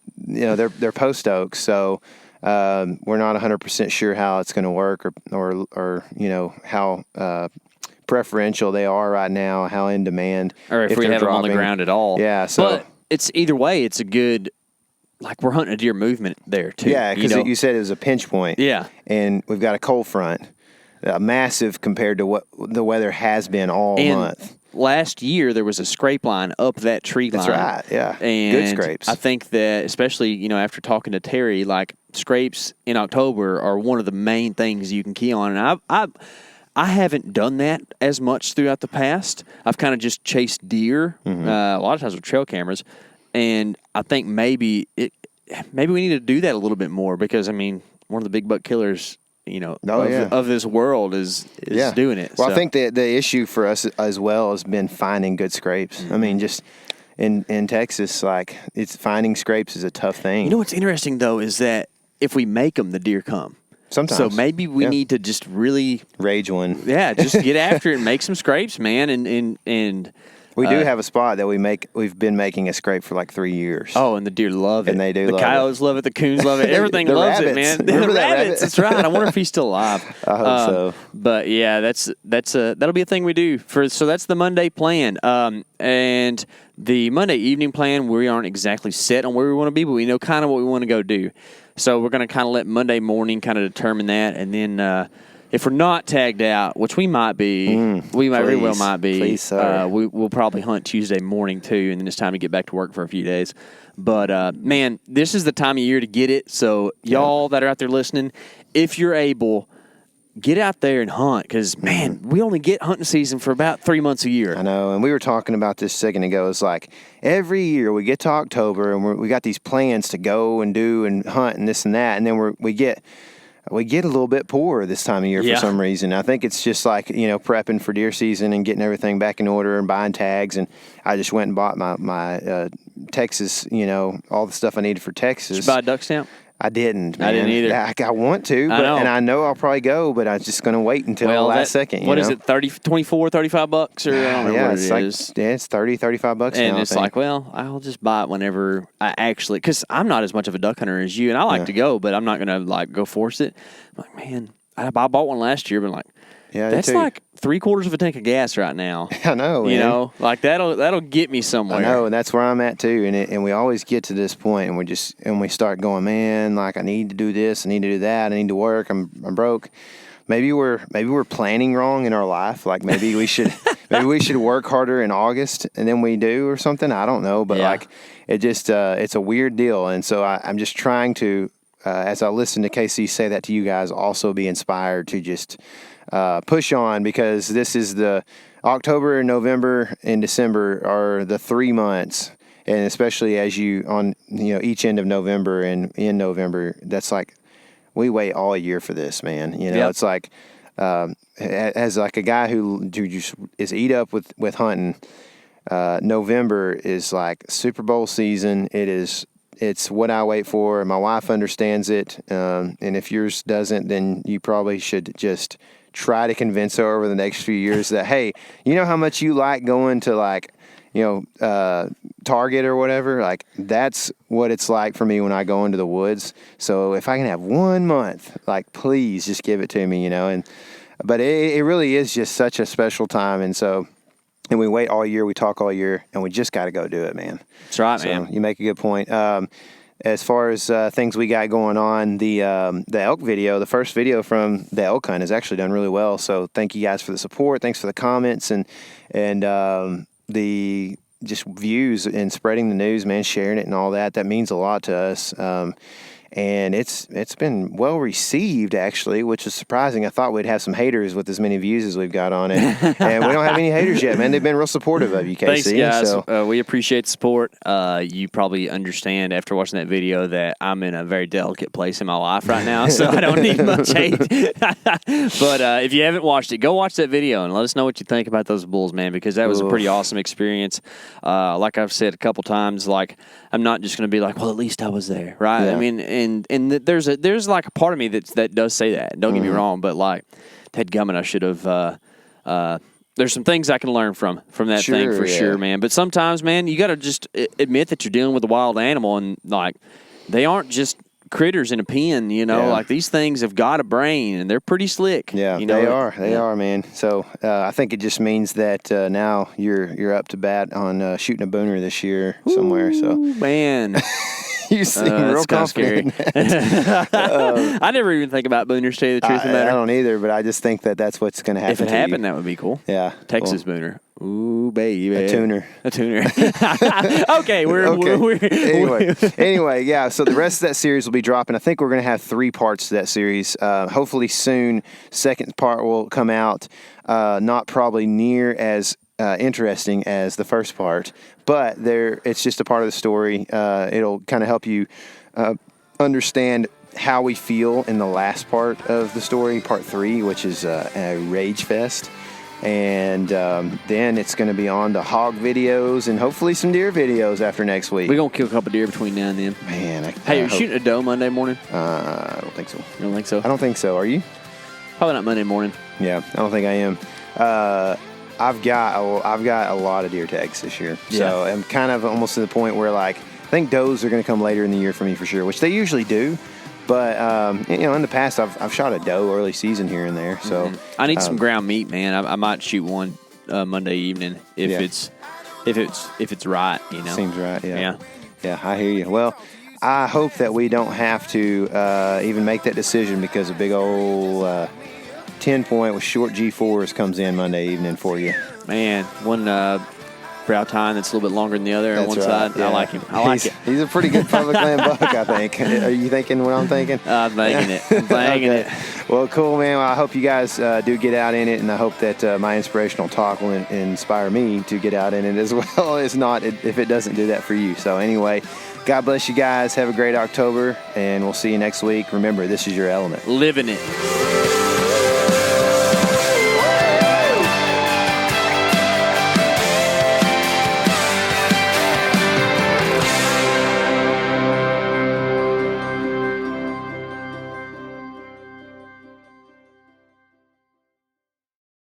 post oaks, so. We're not 100% sure how it's going to work or how preferential they are right now, how in demand. Or if we have them on the ground at all. Yeah. So, but it's either way, it's a good, like we're hunting a deer movement there too. Yeah, because you said it was a pinch point. Yeah. And we've got a cold front, massive compared to what the weather has been all month. Last year, there was a scrape line up that tree line. That's right, yeah. And good scrapes. I think that, especially, after talking to Terry, like, scrapes in October are one of the main things you can key on. And I haven't done that as much throughout the past. I've kind of just chased deer, a lot of times with trail cameras. And I think maybe we need to do that a little bit more because, I mean, one of the big buck killers of this world is doing it. Well, so. I think the issue for us as well has been finding good scrapes. I mean, just in Texas, like it's finding scrapes is a tough thing. You know what's interesting though is that if we make them, the deer come. Sometimes. So maybe we need to just really rage one. Yeah, just get after it and make some scrapes, man, and. We do have a spot that we've been making a scrape for like 3 years. Oh, and the deer love it. And they do the love coyotes love it. The coons love it. Everything the loves rabbits. it, man. Remember the that rabbits. rabbit? That's right. I wonder if he's still alive. I hope so. But yeah, that'll be a thing we do so that's the Monday plan. And the Monday evening plan, we aren't exactly set on where we want to be, but we know kind of what we want to go do. So we're going to kind of let Monday morning kind of determine that, and then. If we're not tagged out, which we might be, very well might be. Please, sir. We'll probably hunt Tuesday morning too, and then it's time to get back to work for a few days. But man, this is the time of year to get it. So y'all that are out there listening, if you're able, get out there and hunt because man, we only get hunting season for about 3 months a year. I know, and we were talking about this a second ago. It's like every year we get to October and we got these plans to go and do and hunt and this and that, and then we get a little bit poorer this time of year for some reason. I think it's just like, prepping for deer season and getting everything back in order and buying tags. And I just went and bought my Texas, all the stuff I needed for Texas. Did you buy a duck stamp? I didn't, man. I didn't either. I want to, and I know I'll probably go, but I'm just going to wait until the last second. What is it, $24, $35 bucks? Or I don't know what it is. Yeah, it's $30, $35 and now. It's like, well, I'll just buy it whenever I actually, because I'm not as much of a duck hunter as you, and I like to go, but I'm not going to like go force it. I'm like, man, I bought one last year, but like, that's like 3/4 of a tank of gas right now. I know, man. Like that'll get me somewhere. I know, and that's where I'm at too. And we always get to this point, and we start going, man, like I need to do this, I need to do that, I need to work. I'm broke. Maybe we're planning wrong in our life. Like maybe we should work harder in August and then we do or something. I don't know, but like it just it's a weird deal. And so I'm just trying to, as I listen to KC say that to you guys, also be inspired to just. Push on because this is the October, November, and December are the 3 months, and especially as you on each end of November and in November, that's like we wait all year for this, man. You know, it's like as like a guy who just is eat up with hunting. November is like Super Bowl season. It's what I wait for. My wife understands it, and if yours doesn't, then you probably should just try to convince her over the next few years that, hey, you know how much you like going to like, Target or whatever? Like, that's what it's like for me when I go into the woods. So if I can have 1 month, like, please just give it to me, but it really is just such a special time. And we wait all year, we talk all year, and we just got to go do it, man. That's right, so man. You make a good point. As far as things we got going on, the elk video, the first video from the elk hunt has actually done really well. So thank you guys for the support. Thanks for the comments and the just views and spreading the news, man, sharing it and all that. That means a lot to us. And it's been well received, actually, which is surprising. I thought we'd have some haters with as many views as we've got on it. And we don't have any haters yet, man. They've been real supportive of you, Casey. Thanks, guys. So. We appreciate the support. You probably understand after watching that video that I'm in a very delicate place in my life right now, so I don't need much hate. But if you haven't watched it, go watch that video and let us know what you think about those bulls, man, because that was a pretty awesome experience. Like I've said a couple times, like, I'm not just going to be like, well, at least I was there, right? Yeah. I mean, and there's like a part of me that does say that. Don't get me wrong, but like, dadgummit, I should have. There's some things I can learn from that thing for sure, man. But sometimes, man, you got to just admit that you're dealing with a wild animal, and like, they aren't just critters in a pen, like these things have got a brain and they're pretty slick. Yeah, they are, man. So I think it just means that now you're up to bat on shooting a booner this year somewhere. So man. You seem real confident. I never even think about booners, to tell you the truth of the matter. I don't either, but I just think that that's what's going to happen. If it happened, that would be cool. Yeah. Texas booner. Ooh, baby. A tuner. Okay, Anyway, yeah. So the rest of that series will be dropping. I think we're going to have 3 parts to that series. Hopefully soon, second part will come out. Not probably near as interesting as the first part, but it's just a part of the story. It'll kind of help you understand how we feel in the last part of the story, part 3, which is a rage fest. And then it's going to be on to hog videos and hopefully some deer videos after next week. We're going to kill a couple deer between now and then. Man, you're shooting a doe Monday morning? I don't think so. You don't think so? I don't think so. Are you? Probably not Monday morning. Yeah, I don't think I am. I've got a lot of deer tags this year, so I'm kind of almost to the point where like I think does are going to come later in the year for me for sure, which they usually do. But in the past I've shot a doe early season here and there. So I need some ground meat, man. I might shoot one Monday evening if it's right. Seems right. Yeah. I hear you. Well, I hope that we don't have to even make that decision because a big old 10-point with short G4s comes in Monday evening for you. Man, one brow tine that's a little bit longer than the other on one side. Yeah. I like him. I like it. He's a pretty good public land buck, I think. Are you thinking what I'm thinking? I'm thinking it. I'm thinking it. Well, cool, man. Well, I hope you guys do get out in it, and I hope that my inspirational talk will inspire me to get out in it as well as not if it doesn't do that for you. So anyway, God bless you guys. Have a great October, and we'll see you next week. Remember, this is your element. Living it.